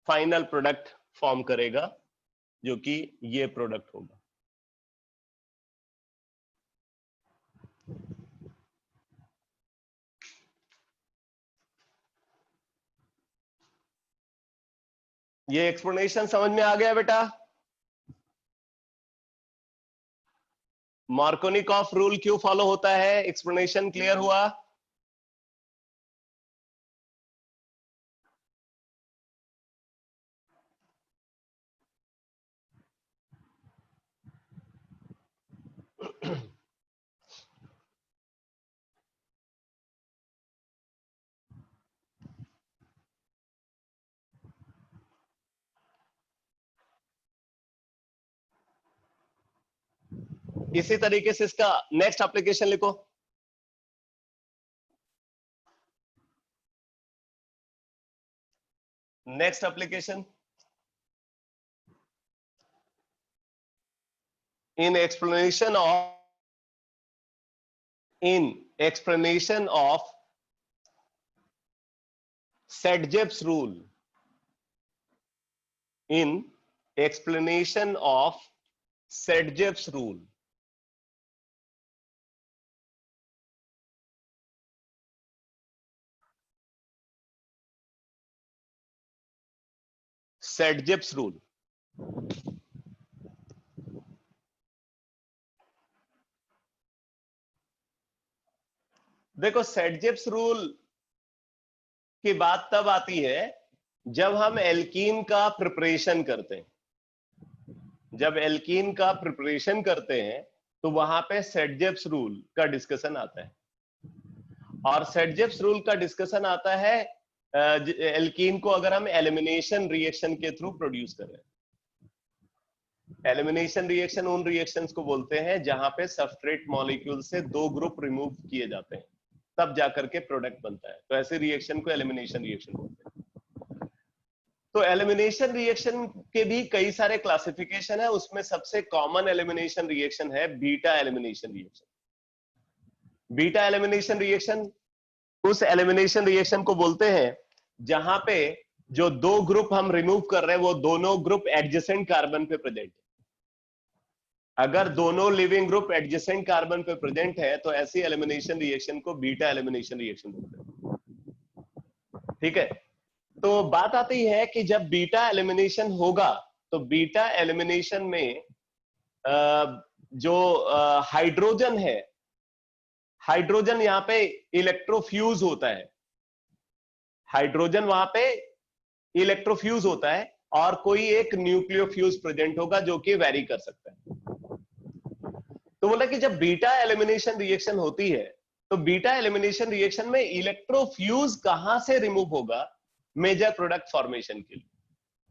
फाइनल प्रोडक्ट फॉर्म करेगा, जो कि ये प्रोडक्ट होगा। ये एक्सप्लेनेशन समझ में आ गया बेटा? मार्कोनिकॉफ रूल क्यों फॉलो होता है, एक्सप्लेनेशन क्लियर हुआ? इसी तरीके से इसका नेक्स्ट एप्लीकेशन लिखो। Next application, in explanation of Sedgwick's rule, in explanation of Sedgwick's rule, Sedgwick's rule, देखो सेडजिप्स रूल की बात तब आती है जब हम एल्कीन का प्रिपरेशन करते हैं, जब एल्कीन का प्रिपरेशन करते हैं तो वहां पे सेडजिप्स रूल का डिस्कशन आता है, और सेडजिप्स रूल का डिस्कशन आता है एल्कीन को अगर हम एलिमिनेशन रिएक्शन के थ्रू प्रोड्यूस करें। एलिमिनेशन रिएक्शन उन रिएक्शंस को बोलते हैं जहां पे सबस्ट्रेट मॉलिक्यूल से 2 ग्रुप रिमूव किए जाते हैं, तब जाकर के प्रोडक्ट बनता है, तो ऐसे रिएक्शन को एलिमिनेशन रिएक्शन बोलते हैं। तो एलिमिनेशन रिएक्शन के भी कई सारे क्लासिफिकेशन है, उसमें सबसे कॉमन एलिमिनेशन रिएक्शन है beta elimination reaction. Beta elimination reaction उस एलिमिनेशन रिएक्शन को बोलते हैं जहां पे जो 2 ग्रुप हम रिमूव कर रहे हैं वो दोनों ग्रुप एडजेसेंट कार्बन पे प्रेजेंट है। अगर दोनों लिविंग ग्रुप एडजेसेंट कार्बन पे प्रेजेंट है तो ऐसी एलिमिनेशन रिएक्शन को बीटा एलिमिनेशन रिएक्शन बोलते हैं। ठीक है, तो बात आती है कि जब बीटा एलिमिनेशन होगा तो बीटा एलिमिनेशन में जो हाइड्रोजन है, हाइड्रोजन यहां पे इलेक्ट्रोफ्यूज होता है, हाइड्रोजन वहां पे इलेक्ट्रोफ्यूज होता है, और कोई एक न्यूक्लियोफ्यूज प्रेजेंट होगा जो कि वेरी कर सकता है। तो बोला कि जब बीटा एलिमिनेशन रिएक्शन होती है तो बीटा एलिमिनेशन रिएक्शन में इलेक्ट्रोफ्यूज कहां से रिमूव होगा मेजर प्रोडक्ट फॉर्मेशन के लिए,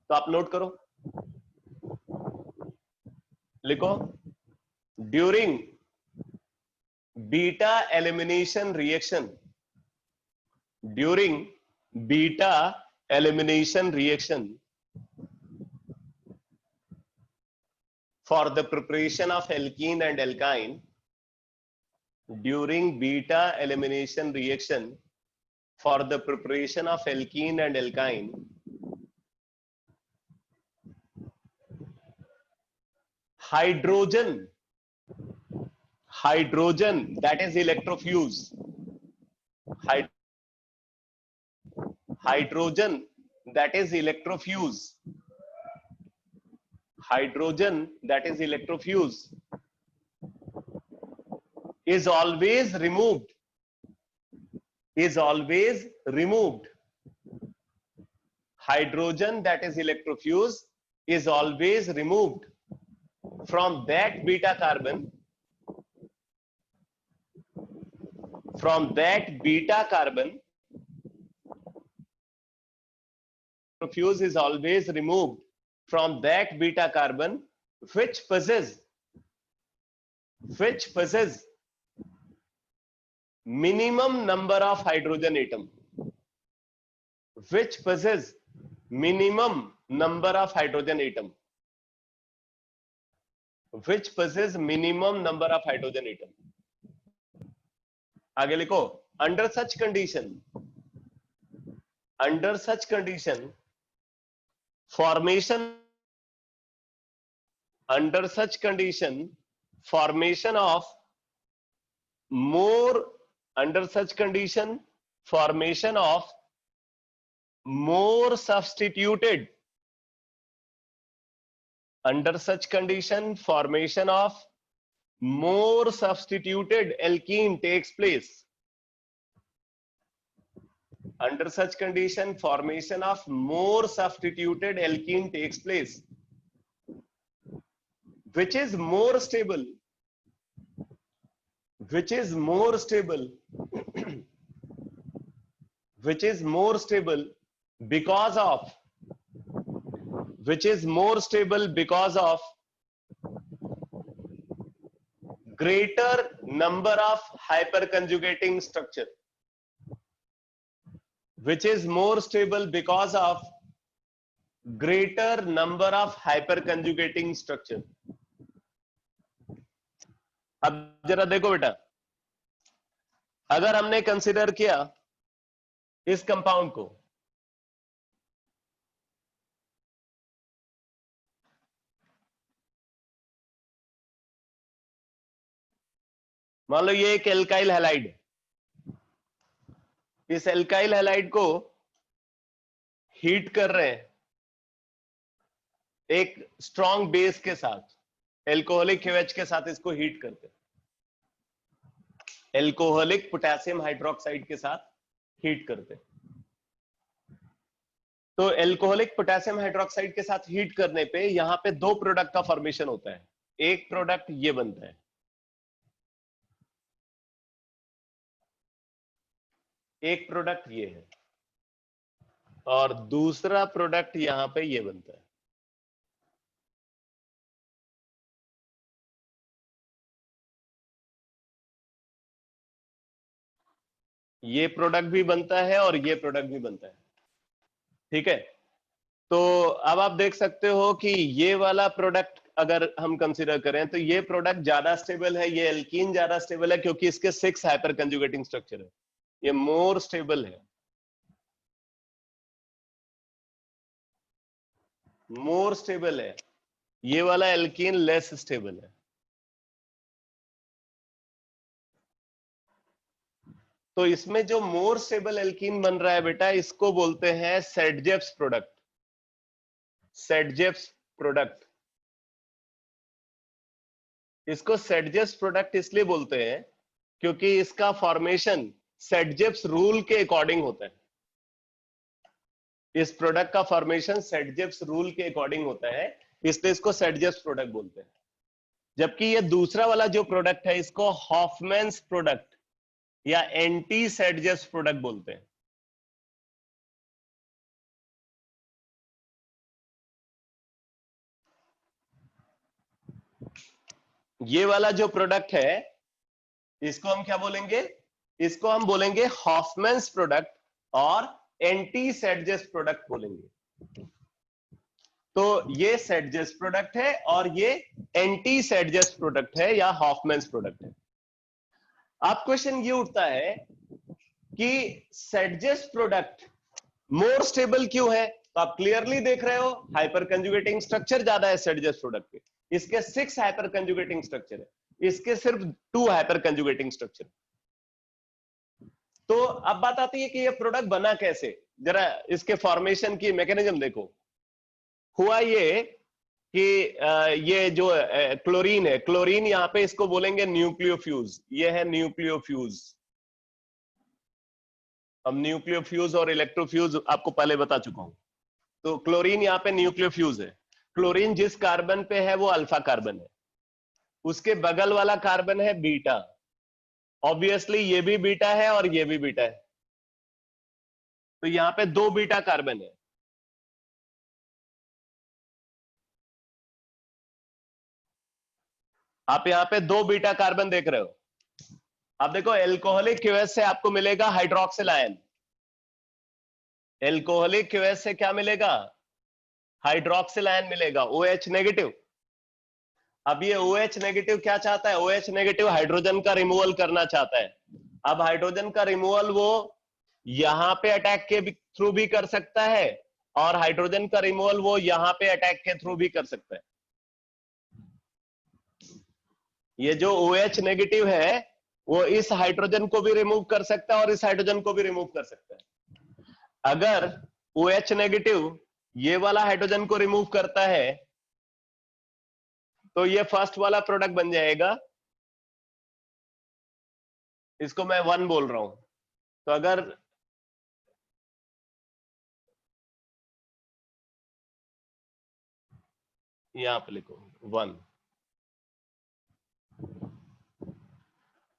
तो आप नोट करो, लिखो, during beta elimination reaction, during beta elimination reaction for the preparation of alkene and alkyne, during beta elimination reaction for the preparation of alkene and alkyne, hydrogen that is electrofuse, hydrogen that is electrofuse, hydrogen that is electrofuse is always removed, hydrogen that is electrofuse is always removed from that beta carbon, electrofuse is always removed from that beta carbon which possesses minimum number of hydrogen atom, which possess minimum number of hydrogen atom, which possess minimum number of hydrogen atom. आगे लिखो, under such condition formation of more substituted alkene takes place. Under such condition, formation of more substituted alkene takes place. Which is more stable? Which is more stable? Which is more stable because of? Which is more stable because of greater number of hyperconjugating structure? Which is more stable because of greater number of hyperconjugating structure? अब जरा देखो बेटा, अगर हमने consider किया इस compound को, मान लो ये एक एल्काइल हैलाइड है, इस एल्काइल हैलाइड को हीट कर रहे हैं एक स्ट्रॉन्ग बेस के साथ, एल्कोहलिक KOH के साथ इसको हीट करते हैं, एल्कोहलिक पोटेशियम हाइड्रोक्साइड के साथ हीट करते हैं। तो एल्कोहलिक पोटेशियम हाइड्रोक्साइड के साथ हीट करने पे यहां पे दो प्रोडक्ट का फॉर्मेशन होता है। एक प्रोडक्ट ये बनता है, एक प्रोडक्ट ये है, और दूसरा प्रोडक्ट यहां पे ये बनता है। ये प्रोडक्ट भी बनता है और ये प्रोडक्ट भी बनता है, ठीक है। तो अब आप देख सकते हो कि ये वाला प्रोडक्ट अगर हम कंसीडर करें तो ये प्रोडक्ट ज्यादा स्टेबल है, ये एल्कीन ज्यादा स्टेबल है क्योंकि इसके 6 हाइपर कंजुगेटिंग स्ट्रक्चर है, ये मोर स्टेबल है, मोर स्टेबल है। ये वाला एल्कीन लेस स्टेबल है। तो इसमें जो मोर स्टेबल एल्कीन बन रहा है बेटा, इसको बोलते हैं सेडजेप्स प्रोडक्ट, सेडजेप्स प्रोडक्ट। इसको सेडजेप्स प्रोडक्ट इसलिए बोलते हैं क्योंकि इसका फॉर्मेशन सेडजेप्स रूल के अकॉर्डिंग होता है। इस प्रोडक्ट का फॉर्मेशन सेडजेप्स रूल के अकॉर्डिंग होता है, इसलिए इसको सेडजेप्स प्रोडक्ट बोलते हैं। जबकि ये दूसरा वाला जो प्रोडक्ट है इसको हॉफमैन्स प्रोडक्ट या एंटी सेडजेप्स प्रोडक्ट बोलते हैं। ये वाला जो प्रोडक्ट है इसको हम क्या बोलेंगे? इसको हम बोलेंगे हॉफमैन्स प्रोडक्ट और एंटी सेडजेप्स प्रोडक्ट बोलेंगे। तो ये सेडजेप्स प्रोडक्ट है और ये एंटी सेडजेप्स प्रोडक्ट है या हॉफमैन्स प्रोडक्ट है। अब क्वेश्चन ये उठता है कि सेडजेप्स प्रोडक्ट मोर स्टेबल क्यों है? तो आप क्लियरली देख रहे हो हाइपर कंजुगेटिंग स्ट्रक्चर ज्यादा है सेडजेप्स प्रोडक्ट के, इसके 6 हाइपर कंजुगेटिंग स्ट्रक्चर है, इसके सिर्फ 2 हाइपर कंजुगेटिंग स्ट्रक्चर। तो अब बात आती है कि ये प्रोडक्ट बना कैसे, जरा इसके फॉर्मेशन की मैकेनिज्म देखो। हुआ ये कि ये जो क्लोरीन है, क्लोरीन यहां पे इसको बोलेंगे न्यूक्लियोफ्यूज, ये है न्यूक्लियोफ्यूज। अब न्यूक्लियोफ्यूज और इलेक्ट्रोफ्यूज आपको पहले बता चुका हूं। तो क्लोरीन यहाँ पे न्यूक्लियोफ्यूज है। क्लोरीन जिस कार्बन पे है वो अल्फा कार्बन है, उसके बगल वाला कार्बन है बीटा। ऑब्वियसली ये भी बीटा है और ये भी बीटा है, तो यहाँ पे 2 बीटा कार्बन है। आप यहाँ पे 2 बीटा कार्बन देख रहे हो। अब देखो एल्कोहलिक KOH से आपको मिलेगा हाइड्रोक्सिल आयन, एल्कोहलिक QH से क्या मिलेगा? हाइड्रोक्सिल आयन मिलेगा, OH नेगेटिव। अब ये OH नेगेटिव क्या चाहता है? OH नेगेटिव हाइड्रोजन का रिमूवल करना चाहता है। अब हाइड्रोजन का रिमूवल वो यहां पे अटैक के थ्रू भी कर सकता है, और हाइड्रोजन का रिमूवल वो यहां पे अटैक के थ्रू भी कर सकता है। ये जो OH नेगेटिव है वो इस हाइड्रोजन को भी रिमूव कर सकता है और इस हाइड्रोजन को भी रिमूव कर सकता है। अगर OH नेगेटिव ये वाला हाइड्रोजन को रिमूव करता है तो ये फर्स्ट वाला प्रोडक्ट बन जाएगा, इसको मैं 1 बोल रहा हूं। तो अगर यहां पे लिखो 1,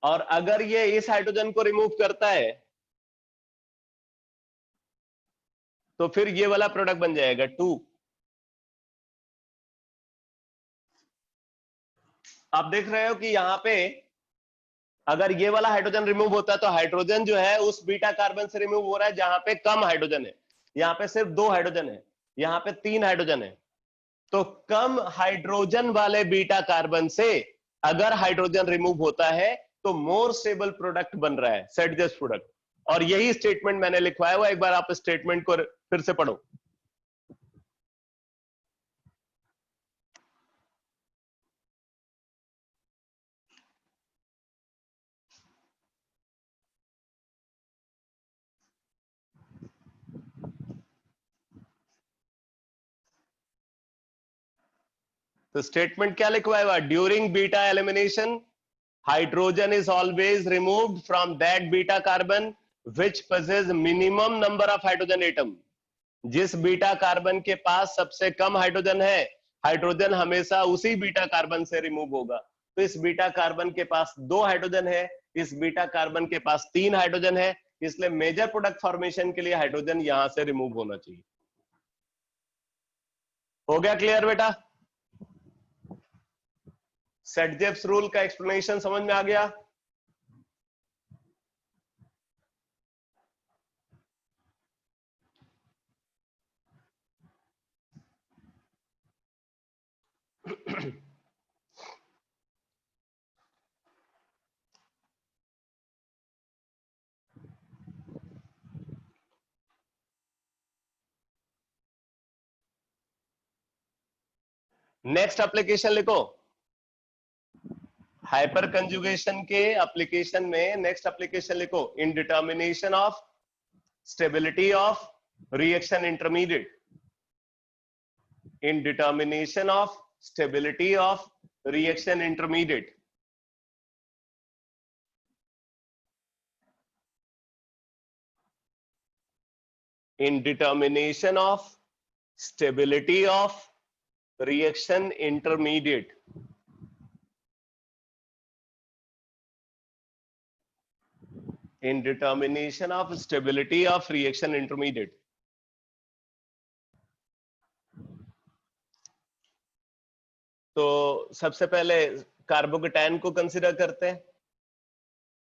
और अगर ये इस हाइड्रोजन को रिमूव करता है तो फिर ये वाला प्रोडक्ट बन जाएगा 2। आप देख रहे हो कि यहां पे अगर ये वाला हाइड्रोजन रिमूव होता है तो हाइड्रोजन जो है उस बीटा कार्बन से रिमूव हो रहा है जहां पे कम हाइड्रोजन है। यहां पे सिर्फ 2 हाइड्रोजन है, यहां पे 3 हाइड्रोजन है। तो कम हाइड्रोजन वाले बीटा कार्बन से अगर हाइड्रोजन रिमूव होता है तो मोर स्टेबल प्रोडक्ट बन रहा है, सेडजेस प्रोडक्ट। और यही स्टेटमेंट मैंने लिखवाया हुआ, एक बार आप स्टेटमेंट को फिर से पढ़ो। तो स्टेटमेंट क्या लिखवाया हुआ? During beta elimination hydrogen is always removed from that beta carbon which possess minimum number of hydrogen atom. जिस बीटा कार्बन के पास सबसे कम हाइड्रोजन है, हाइड्रोजन हमेशा उसी बीटा कार्बन से रिमूव होगा। तो इस बीटा कार्बन के पास 2 हाइड्रोजन है, इस बीटा कार्बन के पास 3 हाइड्रोजन है, इसलिए मेजर प्रोडक्ट फॉर्मेशन के लिए हाइड्रोजन यहां से रिमूव होना चाहिए। हो गया क्लियर बेटा? सेडजेव्स रूल का एक्सप्लेनेशन समझ में आ गया? नेक्स्ट एप्लीकेशन लिखो। हाइपर कंजुगेशन के एप्लीकेशन में नेक्स्ट एप्लीकेशन लिखो, in determination of stability of reaction intermediate. in determination of stability of reaction intermediate। in determination of stability of reaction intermediate। in determination of stability of reaction intermediate। तो सबसे पहले carbocation को consider करते हैं।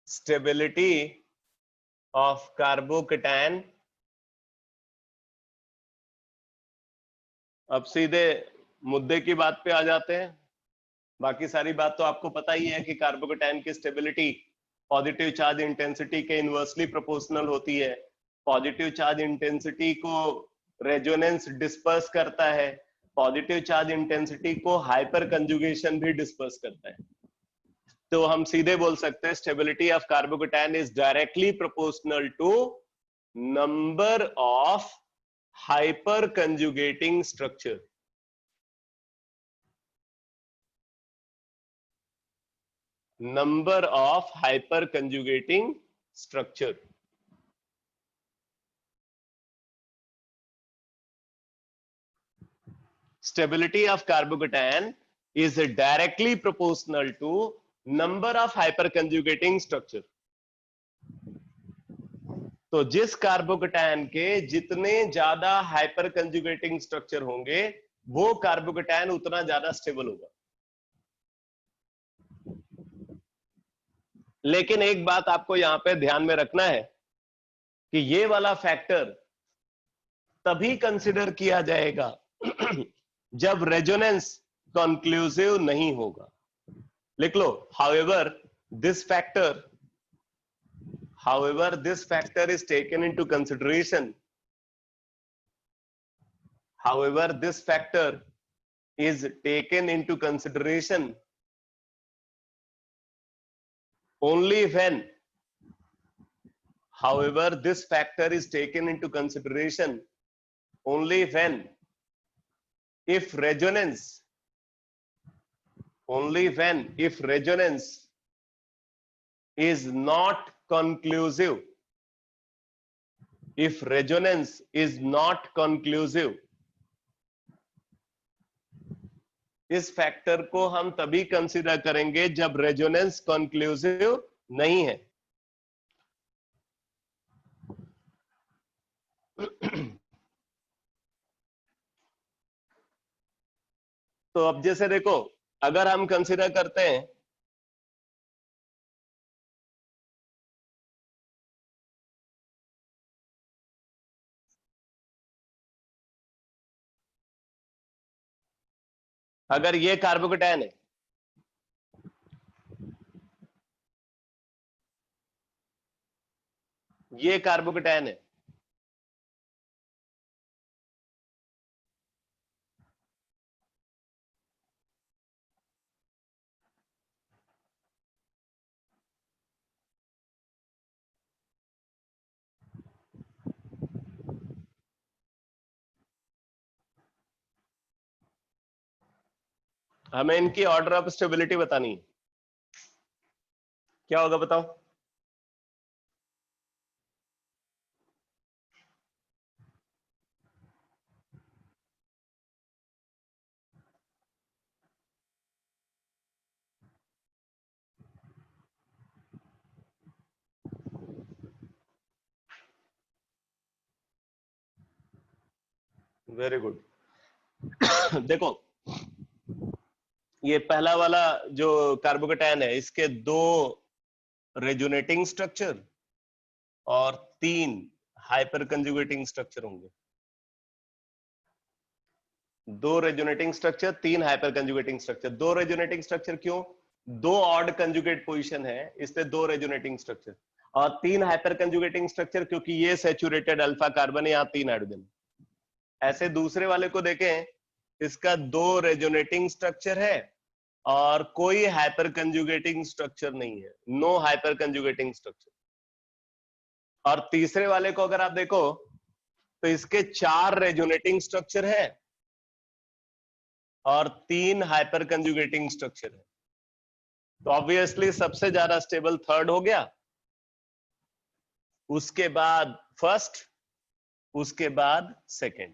Stability of carbocation. अब सीधे मुद्दे की बात पे आ जाते हैं। बाकी सारी बात तो आपको पता ही है कि कार्बोकेटायन की स्टेबिलिटी पॉजिटिव चार्ज इंटेंसिटी के इनवर्सली प्रोपोर्शनल होती है। पॉजिटिव चार्ज इंटेंसिटी को रेजोनेंस डिस्पर्स करता है, पॉजिटिव चार्ज इंटेंसिटी को हाइपर कंजुगेशन भी डिस्पर्स करता है। तो हम सीधे बोल सकते हैं stability of carbocation is directly proportional to number of hyper कंजुगेटिंग structure. number of hyper conjugating structure। stability of carbocation is directly proportional to number of hyper conjugating structure। तो जिस कार्बोकेटायन के जितने ज्यादा हाइपर कंजुगेटिंग स्ट्रक्चर होंगे वो carbocation उतना ज्यादा stable होगा। लेकिन एक बात आपको यहां पे ध्यान में रखना है कि ये वाला फैक्टर तभी कंसिडर किया जाएगा जब रेजोनेंस कंक्लूसिव नहीं होगा। लिख लो, however this factor is taken into consideration, however this factor is taken into consideration only when, however this factor is taken into consideration only when, if resonance, only when, if resonance is not conclusive, if resonance is not conclusive, इस factor को हम तभी consider करेंगे जब resonance conclusive नहीं है। तो अब जैसे देखो, अगर हम कंसीडर करते हैं अगर ये कार्बोकेटायन है, ये कार्बोकेटायन है, हमें इनकी ऑर्डर ऑफ स्टेबिलिटी बतानी है। क्या होगा बताओ? Very good. देखो, ये पहला वाला जो कार्बोकेटायन है, इसके 2 रेजोनेटिंग स्ट्रक्चर और 3 हाइपर कंजुगेटिंग स्ट्रक्चर होंगे। 2 resonating structure, 3 hyper कंजुगेटिंग structure. 2 resonating structure क्यों? 2 ऑड कंजुगेट पोजीशन है, इसलिए 2 रेजोनेटिंग स्ट्रक्चर। और 3 हाइपर कंजुगेटिंग स्ट्रक्चर क्योंकि ये सैचुरेटेड अल्फा कार्बन है, यहाँ 3 हाइड्रोजन। ऐसे दूसरे वाले को देखें, इसका 2 रेजोनेटिंग स्ट्रक्चर है और कोई हाइपर कंजुगेटिंग स्ट्रक्चर नहीं है, नो हाइपर कंजुगेटिंग स्ट्रक्चर। और तीसरे वाले को अगर आप देखो तो इसके 4 रेजोनेटिंग स्ट्रक्चर है और 3 हाइपर कंजुगेटिंग स्ट्रक्चर है। तो ऑब्वियसली सबसे ज्यादा स्टेबल थर्ड हो गया, उसके बाद फर्स्ट, उसके बाद सेकंड।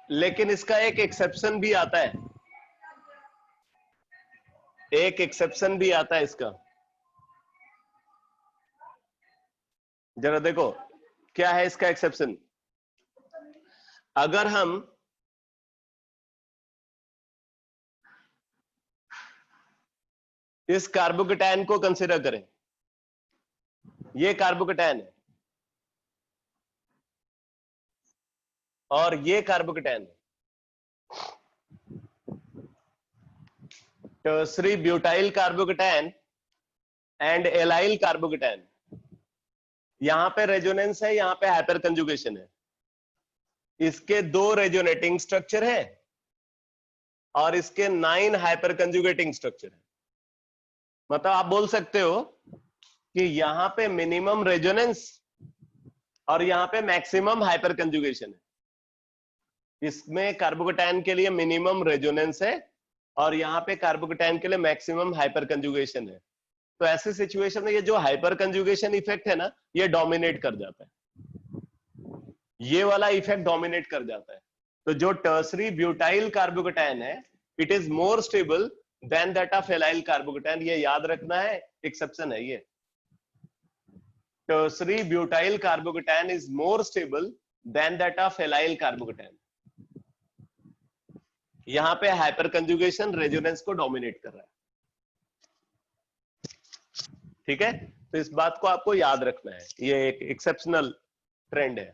लेकिन इसका एक एक्सेप्शन भी आता है, एक एक्सेप्शन भी आता है इसका। जरा देखो क्या है इसका एक्सेप्शन। अगर हम इस कार्बोकेटायन को कंसीडर करें, ये कार्बोकेटायन है और ये कार्बोकेटायन है, tertiary butyl carbocation and allyl carbocation. यहां पे रेजोनेंस है, यहां पे हाइपर कंजुगेशन है। इसके 2 रेजोनेटिंग स्ट्रक्चर है और इसके 9 हाइपर कंजुगेटिंग स्ट्रक्चर है। मतलब आप बोल सकते हो कि यहां पे मिनिमम रेजोनेंस और यहां पे मैक्सिमम हाइपर कंजुगेशन है। इसमें कार्बोकेटायन के लिए मिनिमम रेजोनेंस है और यहां पे कार्बोकेटायन के लिए मैक्सिमम हाइपर कंजुगेशन है। तो ऐसे सिचुएशन में ये जो हाइपर कंजुगेशन इफेक्ट है ना, ये डोमिनेट कर जाता है, ये वाला इफेक्ट डोमिनेट कर जाता है। तो जो टर्सरी ब्यूटाइल कार्बोकेटायन है, it is more stable then that of allyl carbocation. ये याद रखना है, एक्सेप्शन है ये। Tertiary butyl carbocation is more stable then that of allyl carbocation. यहां पे हाइपर कंजुगेशन रेजोनेंस को डोमिनेट कर रहा है। ठीक है, तो इस बात को आपको याद रखना है, ये एक एक्सेप्शनल ट्रेंड है।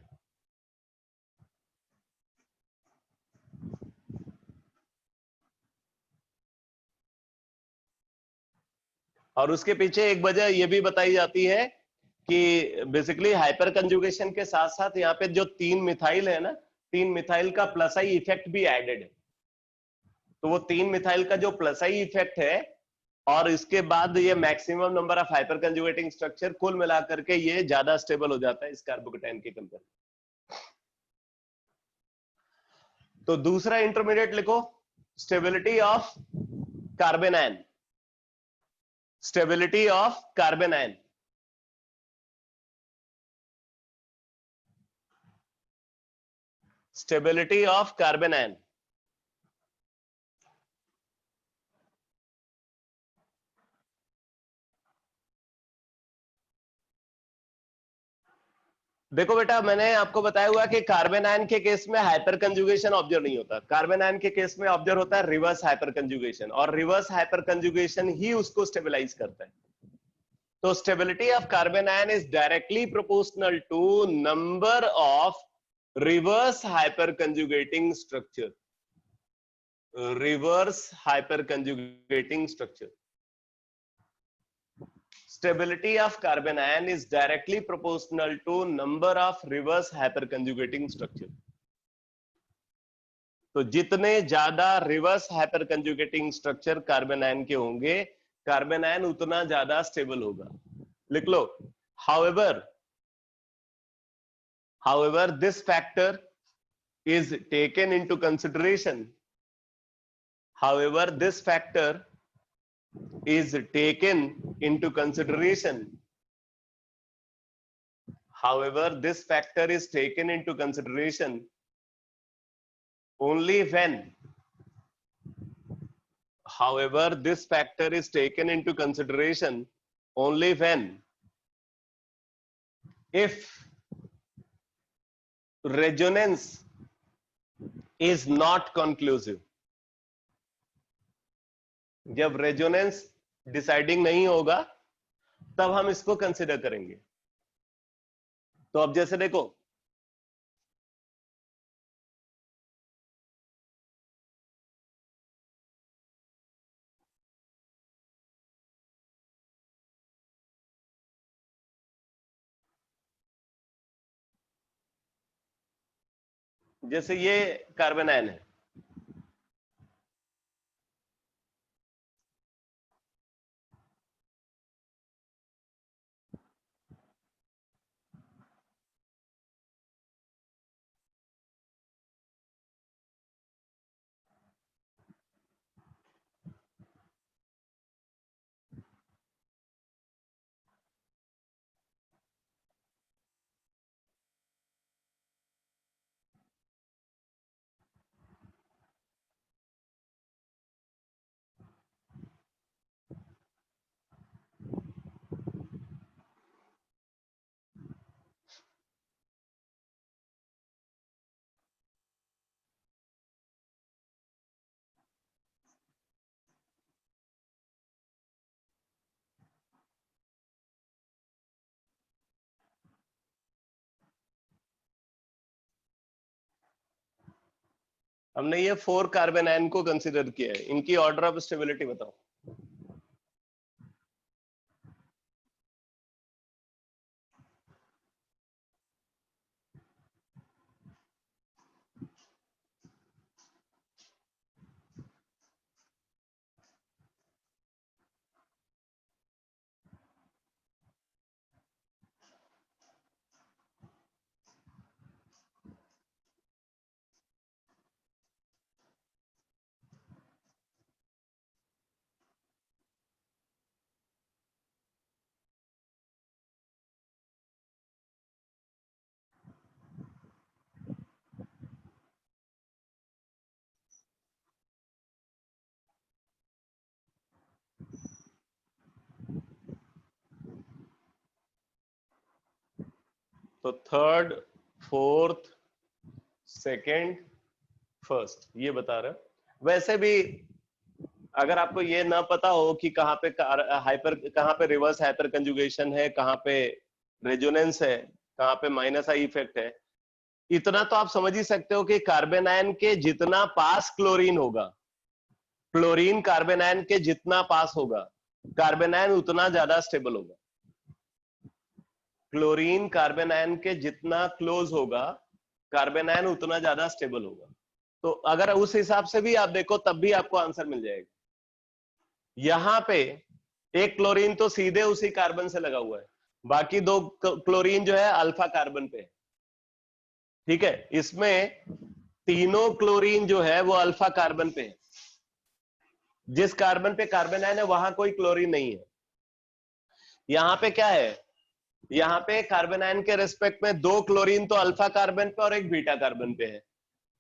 और उसके पीछे एक वजह ये भी बताई जाती है कि बेसिकली हाइपर कंजुगेशन के साथ साथ यहाँ पे जो 3 मिथाइल है ना, 3 मिथाइल का प्लस आई इफेक्ट भी एडेड है। तो वो 3 मिथाइल का जो प्लस आई इफेक्ट है और इसके बाद ये maximum number of hyper कंजुगेटिंग structure, कुल मिलाकर के ये ज्यादा स्टेबल हो जाता है इस कार्बोकेटाइन के कंपेयर। तो दूसरा इंटरमीडिएट लिखो, stability of carbanion, stability of carbanion. Stability of carbanion. देखो बेटा, मैंने आपको बताया हुआ कि कार्बन आयन के केस में हाइपर कंजुगेशन ऑब्जर्व नहीं होता, कार्बन आयन के केस में ऑब्जर्व होता है रिवर्स हाइपर कंजुगेशन, और रिवर्स हाइपर कंजुगेशन ही उसको स्टेबलाइज करता है। तो stability of carbanion is directly proportional to number of reverse hyper कंजुगेटिंग structure, reverse hyper कंजुगेटिंग structure. Stability of carbon ion is directly proportional to number of reverse hyperconjugating structure. तो जितने ज्यादा reverse हाइपरकंजुगेटिंग structure carbon ion के होंगे, carbon ion उतना ज्यादा stable होगा। लिख लो, however this factor is taken into consideration, however this factor is taken into consideration, however this factor is taken into consideration only when, however this factor is taken into consideration only when, if resonance is not conclusive, जब resonance deciding नहीं होगा तब हम इसको consider करेंगे। तो अब जैसे देखो, जैसे ये कार्बन आयन है, हमने ये 4 कार्बन आयन को कंसिडर किया है, इनकी ऑर्डर ऑफ स्टेबिलिटी बताओ। तो थर्ड, फोर्थ, सेकंड, फर्स्ट, ये बता रहा है। वैसे भी अगर आपको ये ना पता हो कि कहाँ पे रिवर्स हाइपर कंजुगेशन है, कहाँ पे रेजोनेंस है, कहाँ पे माइनस आई इफेक्ट है, इतना तो आप समझ ही सकते हो कि कार्बन आयन के जितना पास क्लोरीन होगा, क्लोरीन कार्बन आयन के जितना पास होगा, कार्बन आयन उतना ज्यादा स्टेबल होगा। क्लोरीन कार्बन आयन के जितना क्लोज होगा, कार्बन आयन उतना ज्यादा स्टेबल होगा। तो अगर उस हिसाब से भी आप देखो तब भी आपको आंसर मिल जाएगा। यहां पे एक क्लोरीन तो सीधे उसी कार्बन से लगा हुआ है, बाकी दो क्लोरीन जो है अल्फा कार्बन पे है, ठीक है। इसमें तीनों क्लोरीन जो है वो अल्फा कार्बन पे है। जिस कार्बन पे कार्बन आयन है वहां कोई क्लोरीन नहीं है। यहां पे क्या है, यहां पे कार्बन आयन के रेस्पेक्ट में दो क्लोरीन तो अल्फा कार्बन पे और एक बीटा कार्बन पे है,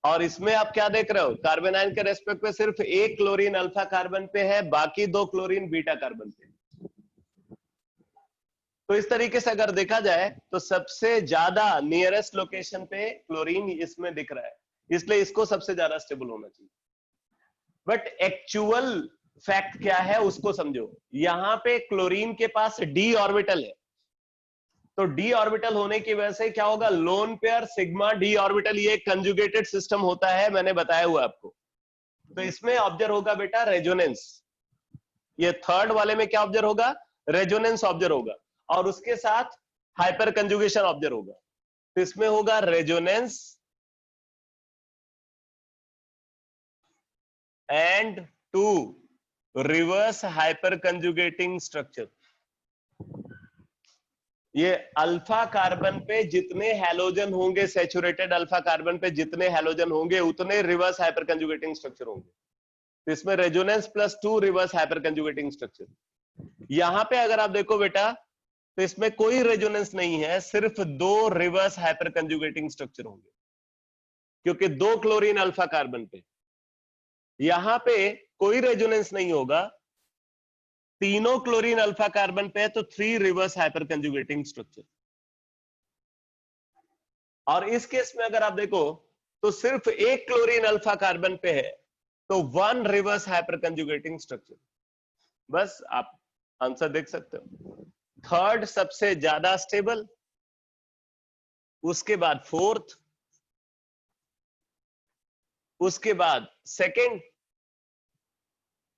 और इसमें आप क्या देख रहे हो, कार्बन आयन के रेस्पेक्ट में सिर्फ एक क्लोरीन अल्फा कार्बन पे है, बाकी दो क्लोरीन बीटा कार्बन पे। तो इस तरीके से अगर देखा जाए तो सबसे ज्यादा नियरेस्ट लोकेशन पे क्लोरीन इसमें दिख रहा है, इसलिए इसको सबसे ज्यादा स्टेबल होना चाहिए। बट एक्चुअल फैक्ट क्या है उसको समझो। यहां पे क्लोरीन के पास डी ऑर्बिटल है, तो डी ऑर्बिटल होने की वजह से क्या होगा, lone pair sigma D orbital, ये कंजुगेटेड सिस्टम होता है, मैंने बताया हुआ आपको। तो इसमें ऑब्जर्व होगा बेटा रेजोनेंस, ये थर्ड वाले में क्या ऑब्जर्व होगा, रेजोनेंस ऑब्जर्व होगा, और उसके साथ हाइपर कंजुगेशन ऑब्जर्व होगा। तो इसमें होगा resonance and two reverse hyper कंजुगेटिंग structure. ये अल्फा कार्बन पे जितने हैलोजन होंगे, सैचुरेटेड अल्फा कार्बन पे जितने हैलोजन होंगे उतने रिवर्स हाइपर कंजुगेटिंग स्ट्रक्चर होंगे। तो इसमें resonance plus 2 reverse hyper कंजुगेटिंग structure. यहां पे अगर आप देखो बेटा तो इसमें कोई रेजोनेंस नहीं है, सिर्फ दो रिवर्स हाइपर कंजुगेटिंग स्ट्रक्चर होंगे, क्योंकि दो क्लोरीन अल्फा कार्बन पे। यहां पे कोई रेजोनेंस नहीं होगा, तीनों क्लोरीन अल्फा कार्बन पे है, तो 3 रिवर्स हाइपर कंजुगेटिंग स्ट्रक्चर। और इस केस में अगर आप देखो तो सिर्फ एक क्लोरीन अल्फा कार्बन पे है, तो 1 रिवर्स हाइपर कंजुगेटिंग स्ट्रक्चर। बस आप आंसर देख सकते हो। थर्ड सबसे ज्यादा स्टेबल, उसके बाद फोर्थ, उसके बाद सेकंड,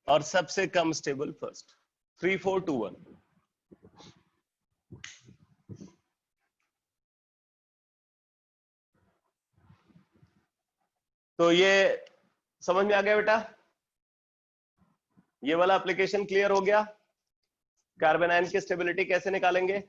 और सबसे कम स्टेबल फर्स्ट। 3 4 2 1। तो ये समझ में आ गया बेटा, ये वाला एप्लीकेशन क्लियर हो गया। कार्बन आयन की स्टेबिलिटी कैसे निकालेंगे।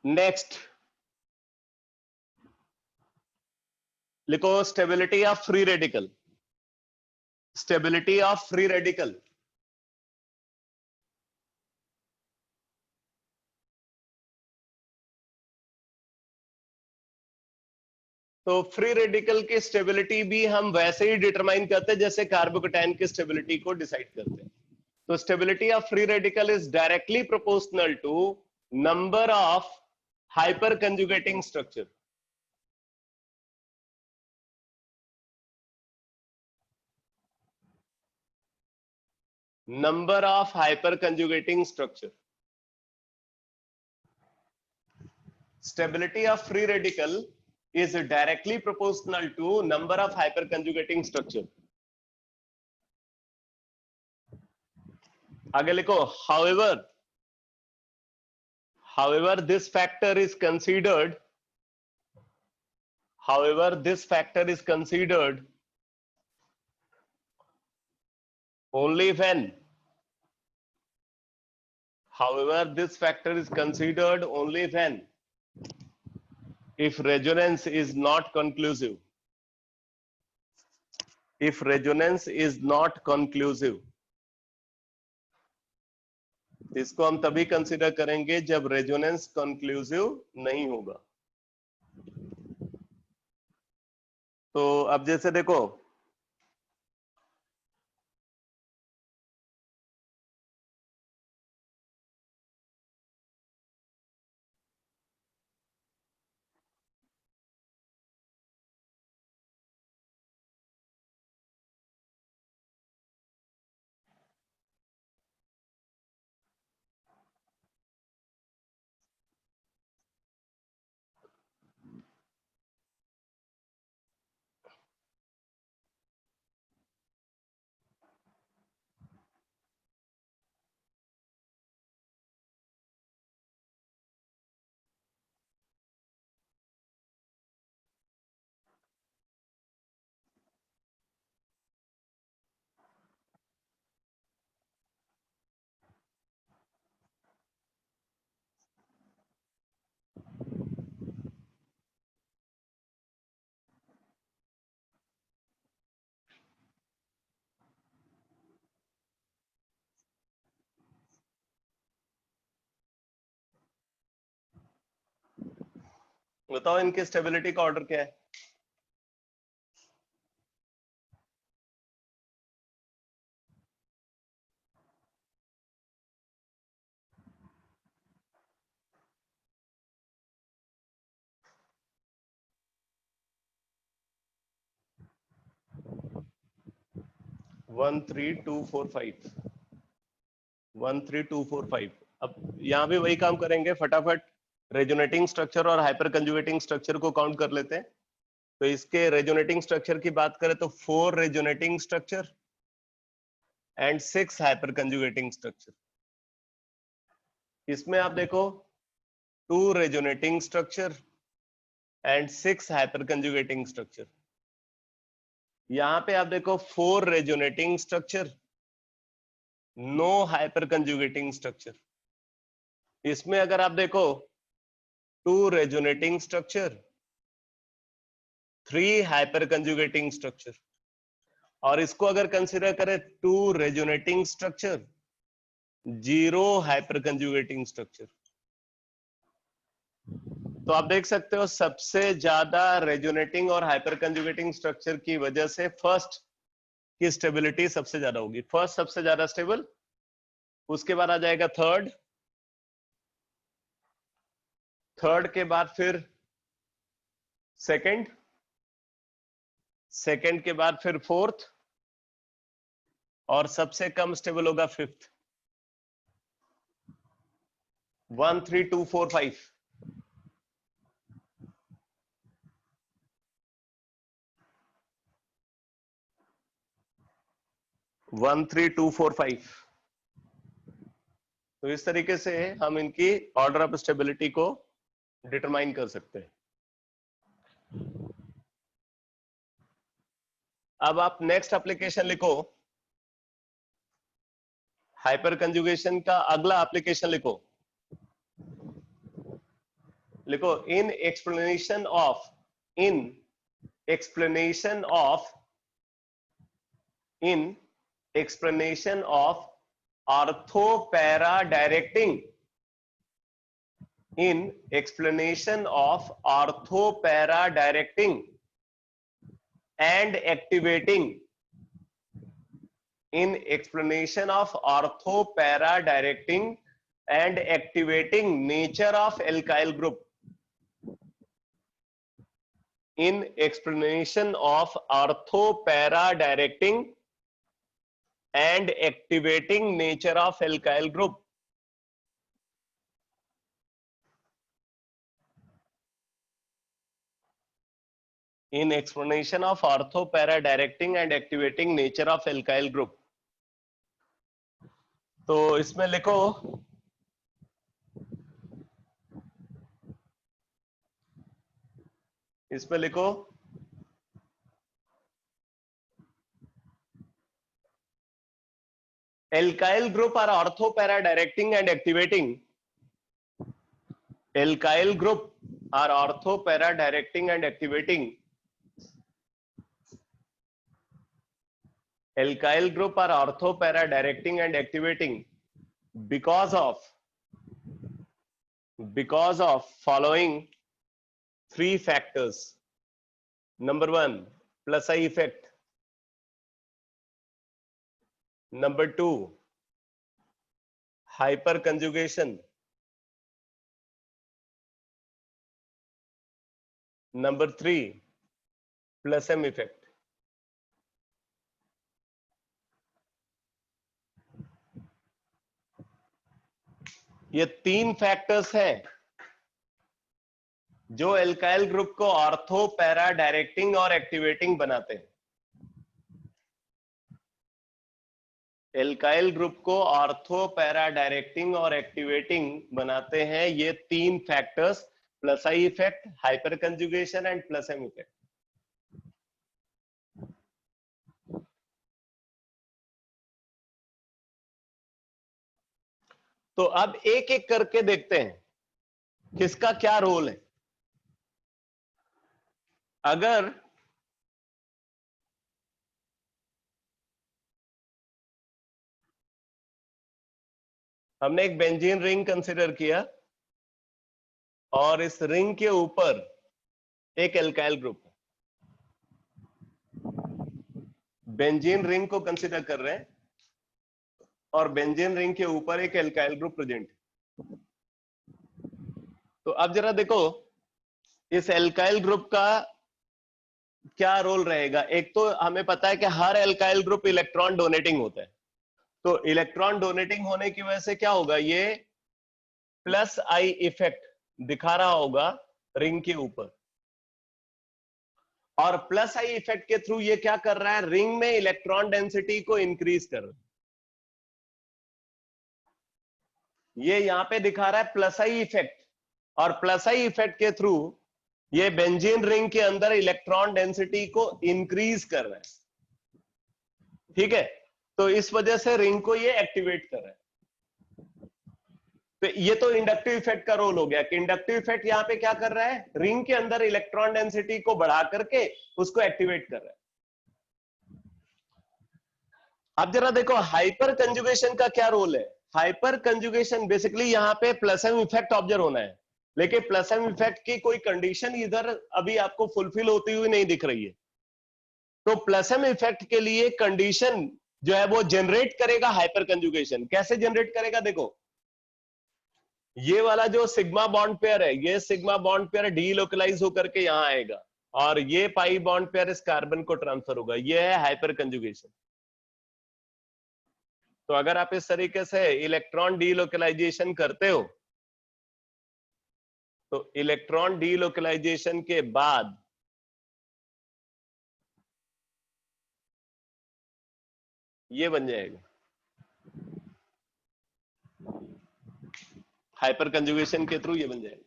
नेक्स्ट लिखो stability of free radical. Stability of free radical. तो फ्री रेडिकल की स्टेबिलिटी भी हम वैसे ही डिटरमाइन करते हैं जैसे कार्बोकेटाइन की स्टेबिलिटी को डिसाइड करते हैं। तो stability of free radical is directly proportional to number of hyper कंजुगेटिंग structure. number of hyperconjugating structure. Stability of free radical is directly proportional to number of hyperconjugating structure. आगे लिखो however this factor is considered only when if resonance is not conclusive. If resonance is not conclusive, इसको हम तभी consider करेंगे जब resonance conclusive नहीं होगा। तो अब जैसे देखो बताओ इनकी स्टेबिलिटी का ऑर्डर क्या है? One three two four five 13245। अब यहां भी वही काम करेंगे, फटाफट रेजोनेटिंग स्ट्रक्चर और हाइपर कंजुगेटिंग स्ट्रक्चर को काउंट कर लेते हैं। तो इसके रेजोनेटिंग स्ट्रक्चर की बात करें तो 4 resonating structure and 6 hyper कंजुगेटिंग structure. इसमें आप देखो 2 resonating structure and 6 hyper कंजुगेटिंग structure. यहां पे आप देखो 4 resonating structure, no hyper कंजुगेटिंग structure. इसमें अगर आप देखो 2 रेजोनेटिंग स्ट्रक्चर, 3 हाइपर कंजुगेटिंग स्ट्रक्चर। और इसको अगर कंसीडर करें 2 रेजोनेटिंग स्ट्रक्चर, 0 हाइपर कंजुगेटिंग स्ट्रक्चर। तो आप देख सकते हो सबसे ज्यादा रेजोनेटिंग और हाइपर कंजुगेटिंग स्ट्रक्चर की वजह से फर्स्ट की स्टेबिलिटी सबसे ज्यादा होगी। फर्स्ट सबसे ज्यादा स्टेबल, उसके बाद आ जाएगा थर्ड, थर्ड के बाद फिर सेकंड, सेकंड के बाद फिर फोर्थ, और सबसे कम स्टेबल होगा fifth. 1 3 2 4 5। One three two four five. तो इस तरीके से हम इनकी ऑर्डर ऑफ स्टेबिलिटी को डिटरमाइन कर सकते हैं। अब आप नेक्स्ट एप्लीकेशन लिखो, हाइपर कंजुगेशन का अगला एप्लीकेशन लिखो। लिखो in explanation of, in explanation of, in explanation of ortho para directing, in explanation of ortho para directing and activating, in explanation of ortho para directing and activating nature of alkyl group, in explanation of ortho para directing and activating nature of alkyl group, in explanation of ortho para directing and activating nature of alkyl group। तो इसमें लिखो इसमें लिखो alkyl group are ortho para directing and activating, alkyl group are ortho para directing and activating, alkyl group are ortho para directing and activating because of following 3 factors. Number 1, plus I effect. Number 2, hyperconjugation. Number 3, plus M effect. ये 3 factors हैं जो alkyl group को ortho para directing और activating बनाते हैं। Alkyl group को ortho para directing और activating बनाते हैं ये 3 factors, plus I effect, hyperconjugation and plus M effect. तो अब एक एक करके देखते हैं किसका क्या रोल है। अगर हमने एक बेंजीन रिंग कंसिडर किया और इस रिंग के ऊपर एक एल्काइल ग्रुप, बेंजीन रिंग को कंसीडर कर रहे हैं और बेंजीन रिंग के ऊपर एक एल्काइल ग्रुप प्रेजेंट है। तो अब जरा देखो इस एल्काइल ग्रुप का क्या रोल रहेगा। एक तो हमें पता है कि हर एल्काइल ग्रुप इलेक्ट्रॉन डोनेटिंग होता है, तो इलेक्ट्रॉन डोनेटिंग होने की वजह से क्या होगा, ये प्लस आई इफेक्ट दिखा रहा होगा रिंग के ऊपर, और प्लस आई इफेक्ट के थ्रू ये क्या कर रहा है, रिंग में इलेक्ट्रॉन डेंसिटी को इंक्रीज कर रहा है। ये यहां पे दिखा रहा है प्लस आई इफेक्ट, और प्लस आई इफेक्ट के थ्रू ये बेंजीन रिंग के अंदर इलेक्ट्रॉन डेंसिटी को इंक्रीज कर रहा है। ठीक है, तो इस वजह से रिंग को ये एक्टिवेट कर रहा है। तो ये तो इंडक्टिव इफेक्ट का रोल हो गया कि इंडक्टिव इफेक्ट यहां पे क्या कर रहा है, रिंग के अंदर इलेक्ट्रॉन डेंसिटी को बढ़ा करके उसको एक्टिवेट कर रहा है। अब जरा देखो हाइपर कंजुगेशन का क्या रोल है। हाइपर कंजुगेशन बेसिकली यहां पे प्लस एम इफेक्ट ऑब्जर्व होना है, लेकिन प्लस एम इफेक्ट की कोई कंडीशन इधर अभी आपको फुलफिल होती हुई नहीं दिख रही है। तो प्लस एम इफेक्ट के लिए कंडीशन जो है वो जनरेट करेगा हाइपर कंजुगेशन। कैसे जनरेट करेगा, देखो ये वाला जो सिग्मा बॉन्ड पेयर है, ये सिग्मा बॉन्ड पेयर डीलोकलाइज होकर के यहां आएगा, और ये पाई बॉन्ड पेयर इस कार्बन को ट्रांसफर होगा। ये है हाइपर कंजुगेशन। तो अगर आप इस तरीके से इलेक्ट्रॉन डीलोकलाइजेशन करते हो, तो इलेक्ट्रॉन डीलोकलाइजेशन के बाद ये बन जाएगा हाइपर कंजुगेशन के थ्रू, ये बन जाएगा।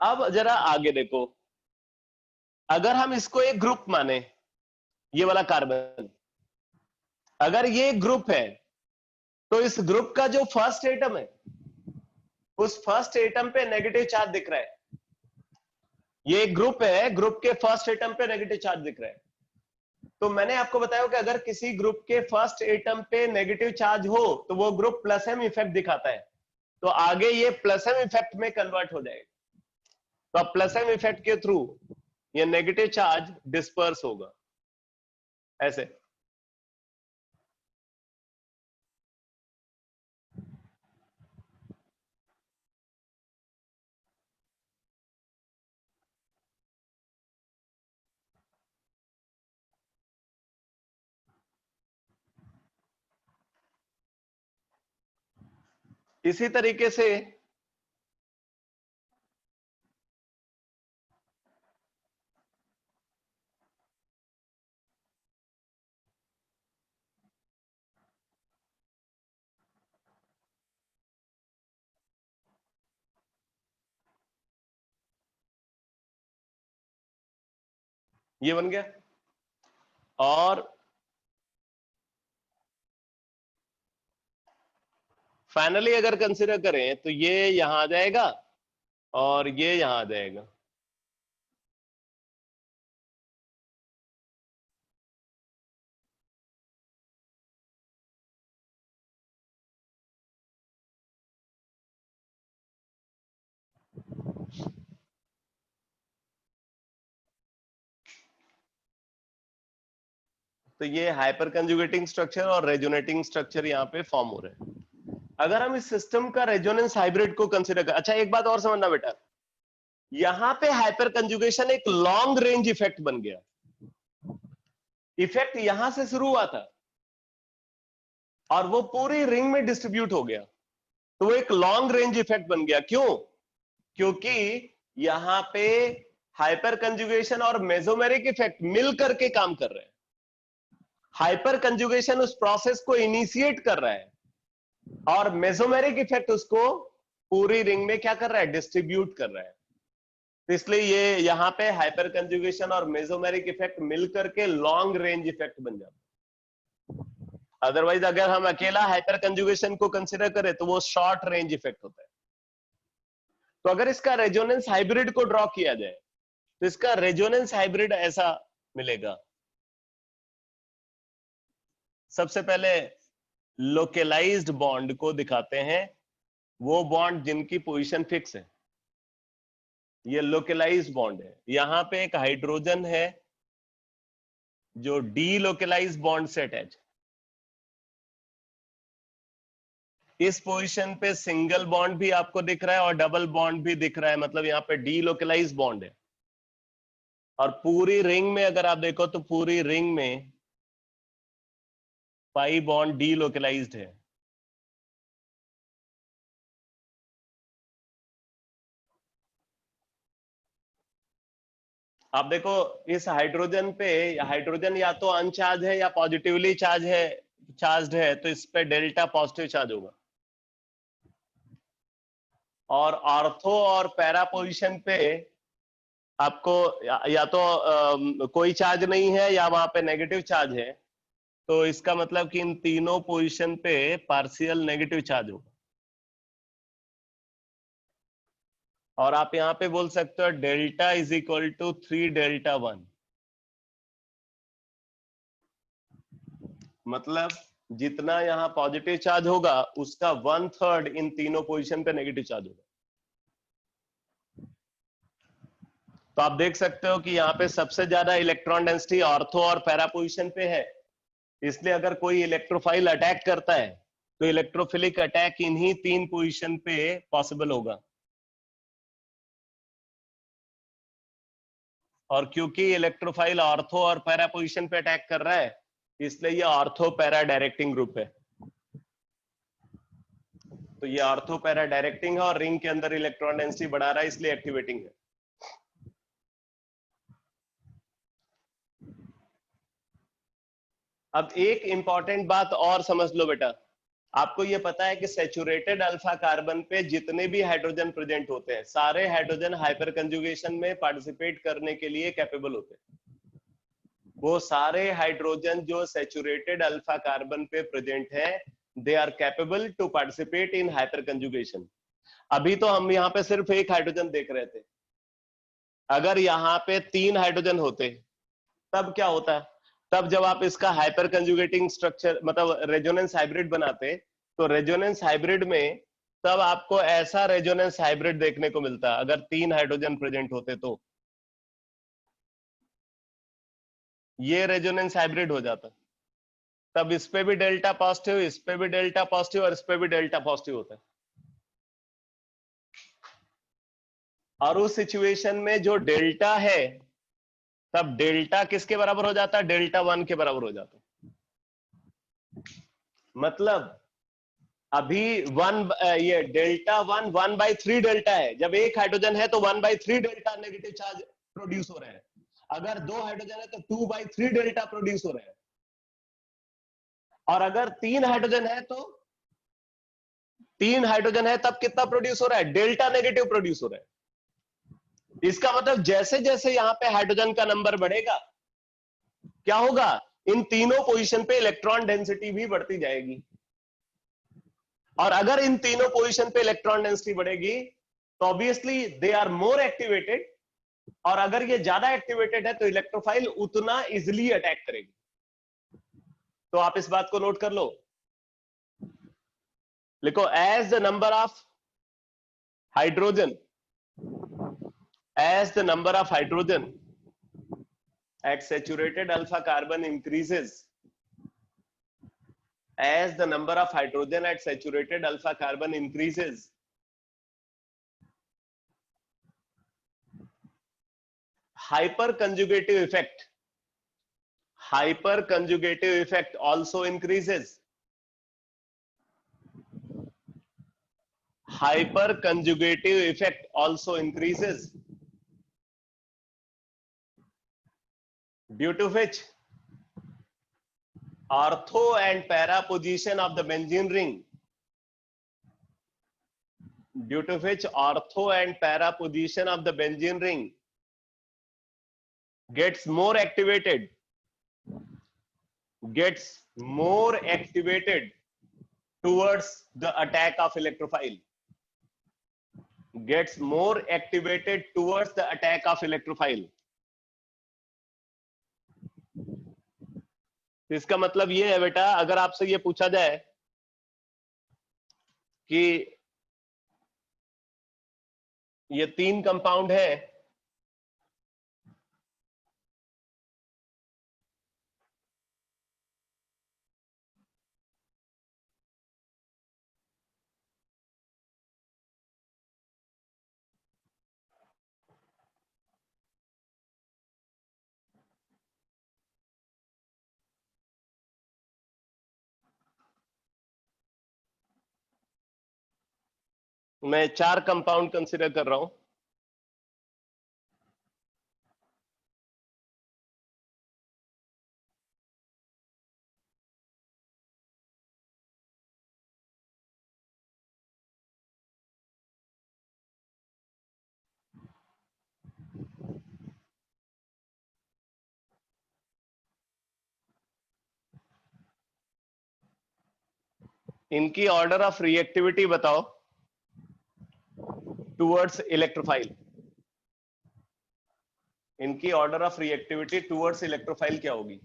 अब जरा आगे देखो, अगर हम इसको एक ग्रुप माने, ये वाला कार्बन अगर ये ग्रुप है, तो इस ग्रुप का जो फर्स्ट एटम है उस फर्स्ट एटम पे नेगेटिव चार्ज दिख रहा है। ये ग्रुप है, ग्रुप के फर्स्ट एटम पे नेगेटिव चार्ज दिख रहा है। तो मैंने आपको बताया कि अगर किसी ग्रुप के फर्स्ट एटम पे नेगेटिव चार्ज हो तो वो ग्रुप प्लस एम इफेक्ट दिखाता है, तो आगे ये प्लस एम इफेक्ट में कन्वर्ट हो जाएगा। तो अब प्लस एम इफेक्ट के थ्रू ये नेगेटिव चार्ज डिस्पर्स होगा ऐसे। इसी तरीके से ये बन गया, और फाइनली अगर कंसीडर करें तो ये यहां आ जाएगा और ये यहां आ जाएगा। तो ये हाइपर कंजुगेटिंग स्ट्रक्चर और रेजोनेटिंग स्ट्रक्चर यहाँ पे फॉर्म हो रहे हैं। अगर हम इस सिस्टम का रेजोनेंस हाइब्रिड को कंसीडर करें, अच्छा एक बात और समझना बेटा, यहां पे हाइपर कंजुगेशन एक लॉन्ग रेंज इफेक्ट बन गया। इफेक्ट यहां से शुरू हुआ था और वो पूरी रिंग में डिस्ट्रीब्यूट हो गया, तो वो एक लॉन्ग रेंज इफेक्ट बन गया। क्यों? क्योंकि यहां पे हाइपर कंजुगेशन और मेसोमेरिक इफेक्ट मिल करके काम कर रहे हैं। हाइपर कंजुगेशन उस प्रोसेस को इनिशिएट कर रहा है और मेसोमेरिक इफेक्ट उसको पूरी रिंग में क्या कर रहा है, डिस्ट्रीब्यूट कर रहा है। तो इसलिए ये यहां पे हाइपर कंजुगेशन और मेसोमेरिक इफेक्ट मिलकर के लॉन्ग रेंज इफेक्ट बन जाता है। अदरवाइज अगर हम अकेला हाइपर कंजुगेशन को कंसीडर करें तो वो शॉर्ट रेंज इफेक्ट होता है। तो अगर इसका रेजोनेंस हाइब्रिड को ड्रॉ किया जाए तो इसका रेजोनेंस हाइब्रिड ऐसा मिलेगा। सबसे पहले लोकलाइज्ड बॉन्ड को दिखाते हैं, वो बॉन्ड जिनकी पोजीशन फिक्स है। ये लोकलाइज बॉन्ड है। यहां पे एक हाइड्रोजन है जो डी लोकलाइज बॉन्ड से अटैच है। इस पोजीशन पे सिंगल बॉन्ड भी आपको दिख रहा है और डबल बॉन्ड भी दिख रहा है, मतलब यहाँ पे डी लोकलाइज बॉन्ड है। और पूरी रिंग में अगर आप देखो तो पूरी रिंग में पाई बॉन्ड डी लोकलाइज्ड है। आप देखो इस हाइड्रोजन पे, हाइड्रोजन या तो अनचार्ज है या पॉजिटिवली चार्ज्ड है, तो इस पे डेल्टा पॉजिटिव चार्ज होगा। और ऑर्थो और पैरा पोजीशन पे आपको या तो कोई चार्ज नहीं है या वहां पे नेगेटिव चार्ज है, तो इसका मतलब कि इन तीनों पोजीशन पे पार्शियल नेगेटिव चार्ज होगा। और आप यहां पे बोल सकते हो delta is equal to 3 delta 1, मतलब जितना यहाँ पॉजिटिव चार्ज होगा उसका 1/3 इन तीनों पोजीशन पे नेगेटिव चार्ज होगा। तो आप देख सकते हो कि यहाँ पे सबसे ज्यादा इलेक्ट्रॉन डेंसिटी ऑर्थो और पैरा पोजीशन पे है, इसलिए अगर कोई इलेक्ट्रोफाइल अटैक करता है तो इलेक्ट्रोफिलिक अटैक इन्हीं 3 पोजीशन पे पॉसिबल होगा। और क्योंकि इलेक्ट्रोफाइल ऑर्थो और पैरा पोजीशन पे अटैक कर रहा है, इसलिए ये ऑर्थो पैरा डायरेक्टिंग ग्रुप है। तो ये ऑर्थो पैरा डायरेक्टिंग है और रिंग के अंदर इलेक्ट्रॉन डेंसिटी बढ़ा रहा है, इसलिए एक्टिवेटिंग है। अब एक इंपॉर्टेंट बात और समझ लो बेटा, आपको ये पता है कि सैचुरेटेड अल्फा कार्बन पे जितने भी हाइड्रोजन प्रेजेंट होते हैं, सारे हाइड्रोजन हाइपर कंजुगेशन में पार्टिसिपेट करने के लिए कैपेबल होते हैं। वो सारे हाइड्रोजन जो सैचुरेटेड अल्फा कार्बन पे प्रेजेंट है, they are capable to participate in hyperconjugation. अभी तो हम यहाँ पे सिर्फ एक हाइड्रोजन देख रहे थे, अगर यहाँ पे 3 हाइड्रोजन होते तब क्या होता? तब जब आप इसका हाइपर कंजुगेटिंग स्ट्रक्चर मतलब रेजोनेंस हाइब्रिड बनाते, तो रेजोनेंस हाइब्रिड में तब आपको ऐसा रेजोनेंस हाइब्रिड देखने को मिलता अगर 3 हाइड्रोजन प्रेजेंट होते। तो ये रेजोनेंस हाइब्रिड हो जाता, तब इस पे भी डेल्टा पॉजिटिव, इस पे भी डेल्टा पॉजिटिव और इस पे भी डेल्टा पॉजिटिव होता है। और उस सिचुएशन में जो डेल्टा है, तब डेल्टा किसके बराबर हो जाता है? डेल्टा 1 के बराबर हो जाता है। मतलब अभी ये डेल्टा 1/3 डेल्टा है। जब एक हाइड्रोजन है तो 1/3 डेल्टा नेगेटिव चार्ज प्रोड्यूस हो रहे हैं। अगर 2 हाइड्रोजन है तो 2/3 डेल्टा प्रोड्यूस हो रहे हैं। और अगर 3 हाइड्रोजन है तो 3 हाइड्रोजन है तब कितना प्रोड्यूस हो रहा है? डेल्टा नेगेटिव प्रोड्यूस हो रहा है। इसका मतलब जैसे जैसे यहां पे हाइड्रोजन का नंबर बढ़ेगा, क्या होगा? इन तीनों पोजीशन पे इलेक्ट्रॉन डेंसिटी भी बढ़ती जाएगी। और अगर इन तीनों पोजीशन पे इलेक्ट्रॉन डेंसिटी बढ़ेगी तो obviously they are more activated, और अगर ये ज्यादा एक्टिवेटेड है तो इलेक्ट्रोफाइल उतना इजिली अटैक करेगी। तो आप इस बात को नोट कर लो, लिखो as the number of hydrogen at saturated alpha carbon increases, as the number of hydrogen at saturated alpha carbon increases, hyperconjugative effect also increases. Hyperconjugative effect also increases, due to which ortho and para position of the benzene ring, due to which ortho and para position of the benzene ring gets more activated towards the attack of electrophile, gets more activated towards the attack of electrophile. इसका मतलब ये है बेटा, अगर आपसे ये पूछा जाए कि ये 3 कंपाउंड है, मैं 4 कंपाउंड कंसीडर कर रहा हूं। इनकी ऑर्डर ऑफ रिएक्टिविटी बताओ टुवर्ड्स इलेक्ट्रोफाइल। इनकी order of reactivity towards electrophile क्या होगी?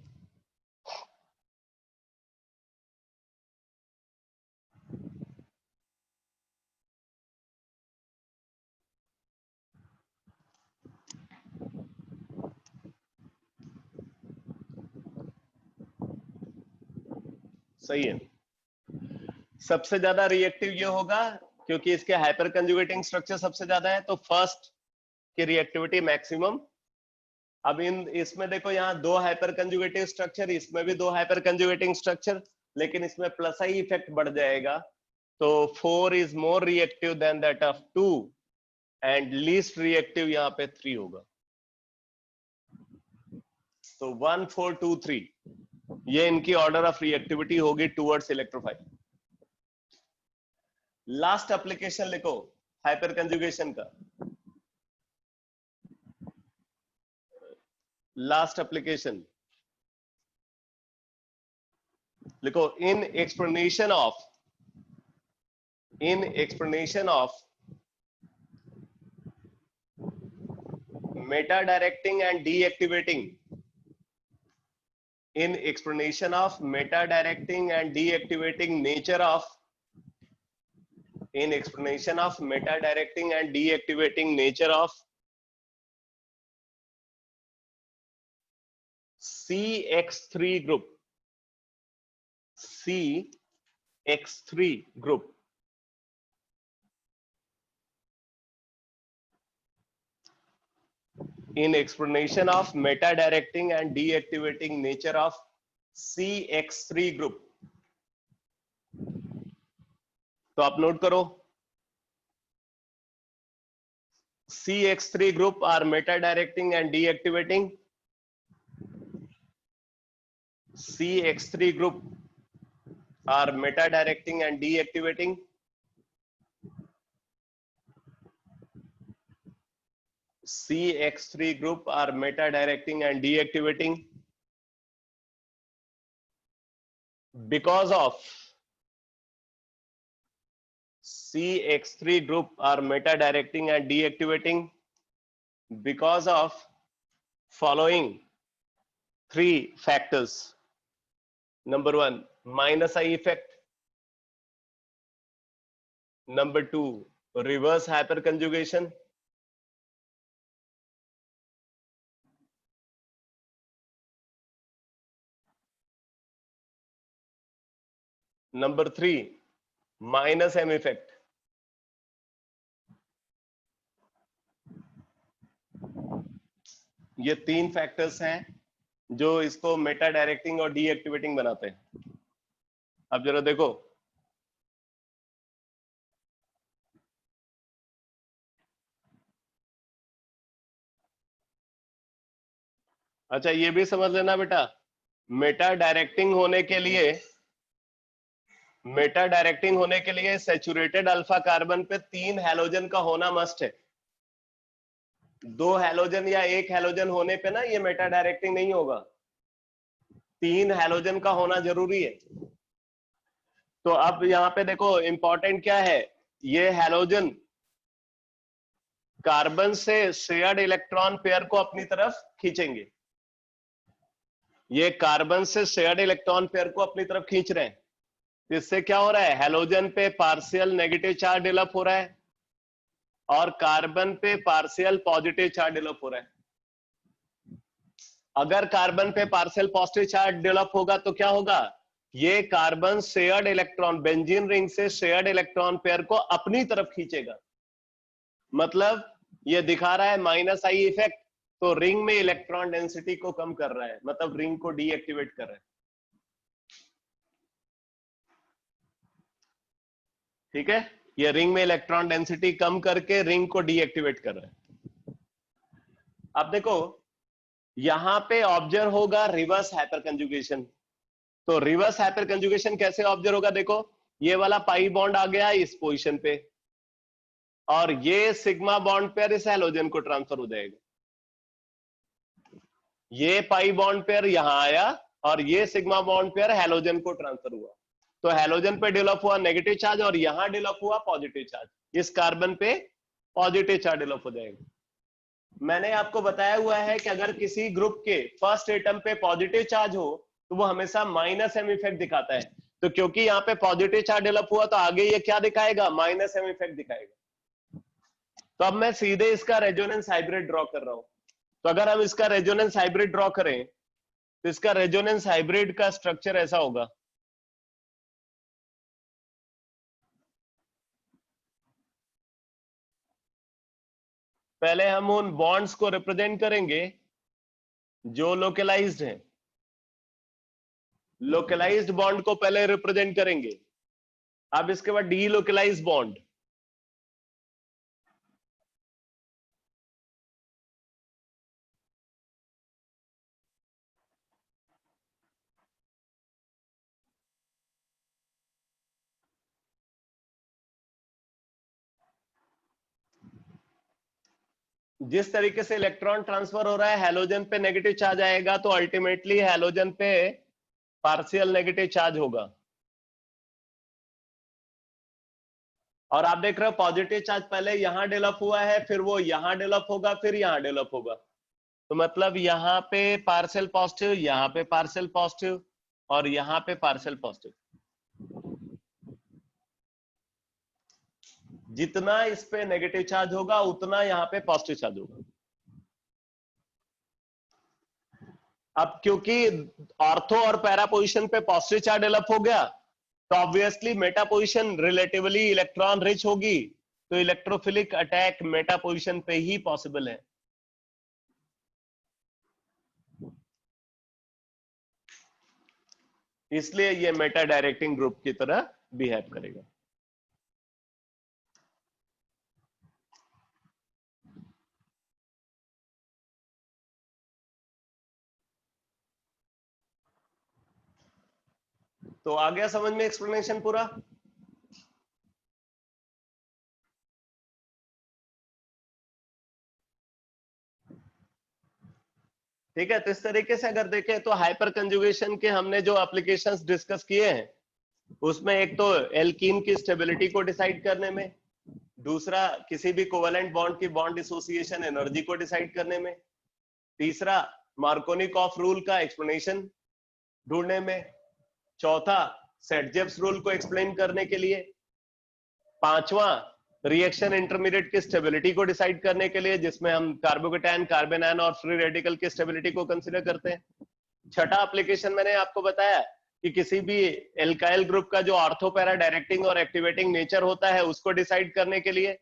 सही है। सबसे ज्यादा रिएक्टिव ये होगा क्योंकि इसके हाइपर कंजुगेटिंग स्ट्रक्चर सबसे ज्यादा है, तो फर्स्ट की रिएक्टिविटी मैक्सिमम। अब इसमें देखो यहाँ 2 हाइपर कंजुगेटिव स्ट्रक्चर, इसमें भी 2 हाइपर कंजुगेटिंग स्ट्रक्चर, लेकिन इसमें प्लस आई इफेक्ट बढ़ जाएगा, तो 4 is more reactive than that of 2 and least reactive यहाँ पे 3 होगा। तो 1 4 2 3 ये इनकी ऑर्डर ऑफ रिएक्टिविटी होगी टुवर्ड्स इलेक्ट्रोफाइल। लास्ट एप्लीकेशन लिखो हाइपर कंजुगेशन का। लास्ट एप्लीकेशन लिखो, in explanation of meta directing and deactivating, in explanation of meta directing and deactivating nature of, in explanation of meta directing and deactivating nature of CX3 group, CX3 group, in explanation of meta directing and deactivating nature of CX3 group। तो आप note करो, CX3 group are meta directing and deactivating, CX3 group are meta directing and deactivating, CX3 group are meta directing and deactivating because of, CX3 group are meta directing and deactivating because of following 3 factors. Number 1, minus I effect. Number 2, reverse hyperconjugation. Number 3, minus M effect. ये 3 factors हैं जो इसको Meta directing और deactivating बनाते हैं। अब जरा देखो, अच्छा ये भी समझ लेना बेटा, मेटा डायरेक्टिंग होने के लिए सैचुरेटेड अल्फा कार्बन पे 3 हैलोजन का होना मस्ट है। 2 हैलोजन या 1 हैलोजन होने पे ना ये मेटा डायरेक्टिंग नहीं होगा, 3 हैलोजन का होना जरूरी है। तो अब यहाँ पे देखो इंपॉर्टेंट क्या है, ये हैलोजन कार्बन से शेयर्ड इलेक्ट्रॉन पेयर को अपनी तरफ खींचेंगे, ये कार्बन से शेयर्ड इलेक्ट्रॉन पेयर को अपनी तरफ खींच रहे हैं। इससे क्या हो रहा है, हैलोजन पे पार्शियल नेगेटिव चार्ज डेवलप हो रहा है, और कार्बन पे पार्शियल पॉजिटिव चार्ज डेवलप हो रहा है। अगर कार्बन पे पार्शियल पॉजिटिव चार्ज डेवलप होगा तो क्या होगा, ये carbon shared electron, benzene ring से शेयर्ड इलेक्ट्रॉन पेयर को अपनी तरफ खींचेगा। मतलब ये दिखा रहा है माइनस आई इफेक्ट, तो रिंग में इलेक्ट्रॉन डेंसिटी को कम कर रहा है, मतलब रिंग को डीएक्टिवेट कर रहा है। ठीक है, ये रिंग में इलेक्ट्रॉन डेंसिटी कम करके रिंग को डीएक्टिवेट कर रहा है। अब देखो यहां पे ऑब्जर्व होगा रिवर्स हाइपर कंजुगेशन। तो रिवर्स हाइपर कंजुगेशन कैसे ऑब्जर्व होगा, देखो ये वाला पाई बॉन्ड आ गया इस पोजीशन पे, और ये सिग्मा बॉन्ड पेयर इस हैलोजन को ट्रांसफर हो जाएगा। ये पाई बॉन्ड पेयर यहां आया और ये सिग्मा बॉन्ड पेयर हैलोजन को ट्रांसफर हुआ। तो हैलोजन पे डेवलप हुआ नेगेटिव चार्ज और यहां डेवलप हुआ पॉजिटिव चार्ज, इस कार्बन पे पॉजिटिव चार्ज डेवलप हो जाएगा। मैंने आपको बताया हुआ है कि अगर किसी ग्रुप के फर्स्ट एटम पे पॉजिटिव चार्ज हो तो वो हमेशा माइनस एम इफेक्ट दिखाता है। तो क्योंकि यहाँ पे पॉजिटिव चार्ज डेवलप हुआ तो आगे ये क्या दिखाएगा, माइनस एम इफेक्ट दिखाएगा। तो अब मैं सीधे इसका रेजोनेंस हाइब्रिड ड्रॉ कर रहा हूं। तो अगर हम इसका रेजोनेंस हाइब्रिड ड्रॉ करें तो इसका रेजोनेंस हाइब्रिड का स्ट्रक्चर ऐसा होगा। पहले हम उन बॉन्ड्स को रिप्रेजेंट करेंगे जो लोकलाइज्ड हैं। लोकलाइज्ड बॉन्ड को पहले रिप्रेजेंट करेंगे, अब इसके बाद डी लोकलाइज्ड बॉन्ड। जिस तरीके से इलेक्ट्रॉन ट्रांसफर हो रहा है, हैलोजन पे नेगेटिव चार्ज आएगा तो अल्टीमेटली हैलोजन पे पार्शियल नेगेटिव चार्ज होगा। और आप देख रहे हो पॉजिटिव चार्ज पहले यहां डेवलप हुआ है, फिर वो यहां डेवलप होगा, फिर यहां डेवलप होगा। तो मतलब यहाँ पे पार्शियल पॉजिटिव, यहाँ पे पार्शियल पॉजिटिव और यहाँ पे पार्शियल पॉजिटिव। जितना इस पे नेगेटिव चार्ज होगा उतना यहाँ पे पॉजिटिव चार्ज होगा। अब क्योंकि ऑर्थो और पैरा पोजीशन पे पॉजिटिव चार्ज डेवलप हो गया तो obviously Meta position relatively electron rich होगी, तो इलेक्ट्रोफिलिक अटैक मेटा पोजीशन पे ही पॉसिबल है। इसलिए ये मेटा डायरेक्टिंग ग्रुप की तरह बिहेव करेगा। तो आ गया समझ में एक्सप्लेनेशन पूरा? ठीक है, तो इस तरीके से अगर देखें तो हाइपर कंजुगेशन के हमने जो एप्लीकेशंस डिस्कस किए हैं उसमें एक तो एल्कीन की स्टेबिलिटी को डिसाइड करने में, दूसरा किसी भी कोवेलेंट बॉन्ड की बॉन्ड एसोसिएशन एनर्जी को डिसाइड करने में, तीसरा मार्कोनिकॉफ रूल का एक्सप्लेनेशन ढूंढने में, चौथा सेट-जेप्स रूल को एक्सप्लेन करने के लिए, पांचवा रिएक्शन इंटरमीडिएट की स्टेबिलिटी को डिसाइड करने के लिए जिसमें हम कार्बोकेटायन, कार्बन आयन और फ्री रेडिकल की स्टेबिलिटी को कंसीडर करते हैं। छठा एप्लीकेशन मैंने आपको बताया कि किसी भी एल्काइल ग्रुप का जो ऑर्थो पैरा डायरेक्टिंग और एक्टिवेटिंग नेचर होता है उसको डिसाइड करने के लिए,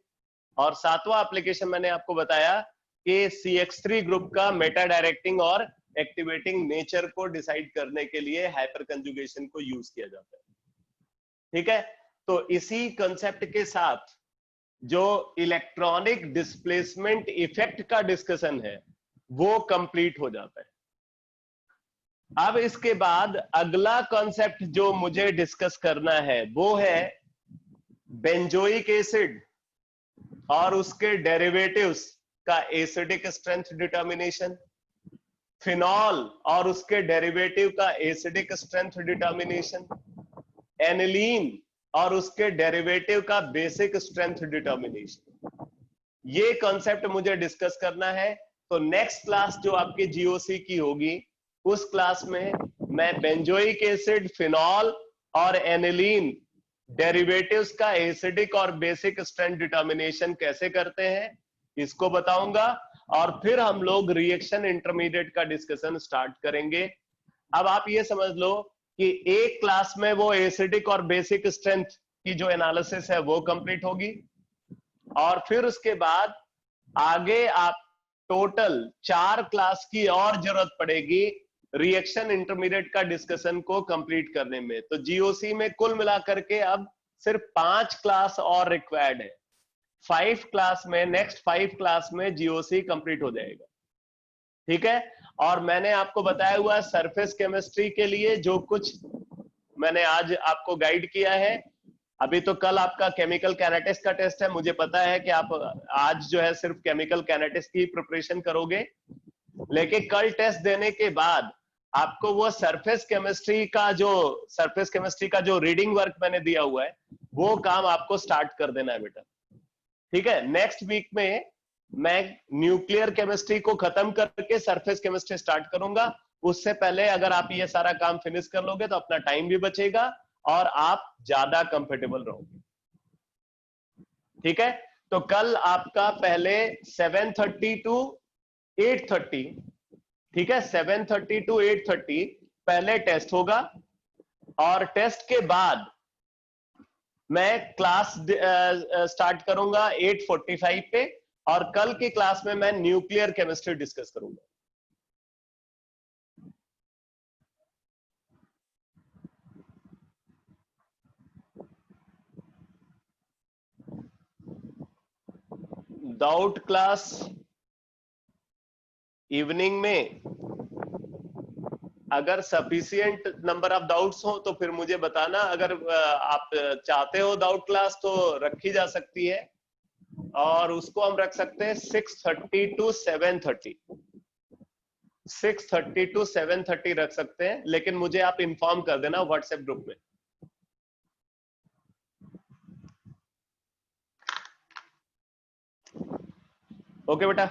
और सातवां एप्लीकेशन मैंने आपको बताया कि CH3 ग्रुप का मेटा डायरेक्टिंग और एक्टिवेटिंग नेचर को डिसाइड करने के लिए हाइपर कंजुगेशन को यूज किया जाता है। ठीक है, तो इसी कंसेप्ट के साथ जो इलेक्ट्रॉनिक डिस्प्लेसमेंट इफेक्ट का डिस्कशन है वो कंप्लीट हो जाता है। अब इसके बाद अगला कॉन्सेप्ट जो मुझे डिस्कस करना है वो है बेंजोइक एसिड और उसके डेरिवेटिव्स का एसिडिक स्ट्रेंथ डिटर्मिनेशन, फिनॉल और उसके डेरिवेटिव का एसिडिक स्ट्रेंथ डिटर्मिनेशन, एनिलीन और उसके डेरिवेटिव का बेसिक स्ट्रेंथ डिटर्मिनेशन। ये कॉन्सेप्ट मुझे डिस्कस करना है। तो नेक्स्ट क्लास जो आपकी जीओसी की होगी उस क्लास में मैं बेंजोइक एसिड, फिनॉल और एनिलीन डेरिवेटिव्स का एसिडिक और बेसिक स्ट्रेंथ डिटर्मिनेशन कैसे करते हैं इसको बताऊंगा, और फिर हम लोग रिएक्शन इंटरमीडिएट का डिस्कशन स्टार्ट करेंगे। अब आप ये समझ लो कि एक क्लास में वो एसिडिक और बेसिक स्ट्रेंथ की जो एनालिसिस है वो कंप्लीट होगी, और फिर उसके बाद आगे आप टोटल 4 क्लास की और जरूरत पड़ेगी रिएक्शन इंटरमीडिएट का डिस्कशन को कंप्लीट करने में। तो जीओसी में कुल मिलाकर के अब सिर्फ 5 क्लास और रिक्वायर्ड है। 5 क्लास में, नेक्स्ट 5 क्लास में जीओसी कंप्लीट हो जाएगा, ठीक है। और मैंने आपको बताया हुआ सरफेस केमिस्ट्री के लिए जो कुछ मैंने आज आपको गाइड किया है। अभी तो कल आपका केमिकल कैनेटिक्स का टेस्ट है, मुझे पता है कि आप आज जो है सिर्फ केमिकल कैनेटिक्स की प्रिपरेशन करोगे, लेकिन कल टेस्ट देने के बाद आपको वो सरफेस केमिस्ट्री का जो रीडिंग वर्क मैंने दिया हुआ है वो काम आपको स्टार्ट कर देना है बेटा, ठीक है। नेक्स्ट वीक में मैं न्यूक्लियर केमिस्ट्री को खत्म करके सरफेस केमिस्ट्री स्टार्ट करूंगा। उससे पहले अगर आप ये सारा काम फिनिश कर लोगे तो अपना टाइम भी बचेगा और आप ज्यादा कंफर्टेबल रहोगे, ठीक है। तो कल आपका पहले 7:30 टू 8:30, ठीक है, 7:30 टू 8:30 पहले टेस्ट होगा, और टेस्ट के बाद मैं क्लास स्टार्ट करूंगा 8:45 पे, और कल की क्लास में मैं न्यूक्लियर केमिस्ट्री डिस्कस करूंगा। डाउट क्लास इवनिंग में अगर सफिशिएंट नंबर ऑफ डाउट्स हो तो फिर मुझे बताना। अगर आप चाहते हो डाउट क्लास तो रखी जा सकती है, और उसको हम रख सकते हैं 6:30 टू 7:30, 6:30 टू 7:30 रख सकते हैं, लेकिन मुझे आप इंफॉर्म कर देना व्हाट्सएप ग्रुप में। ओके बेटा।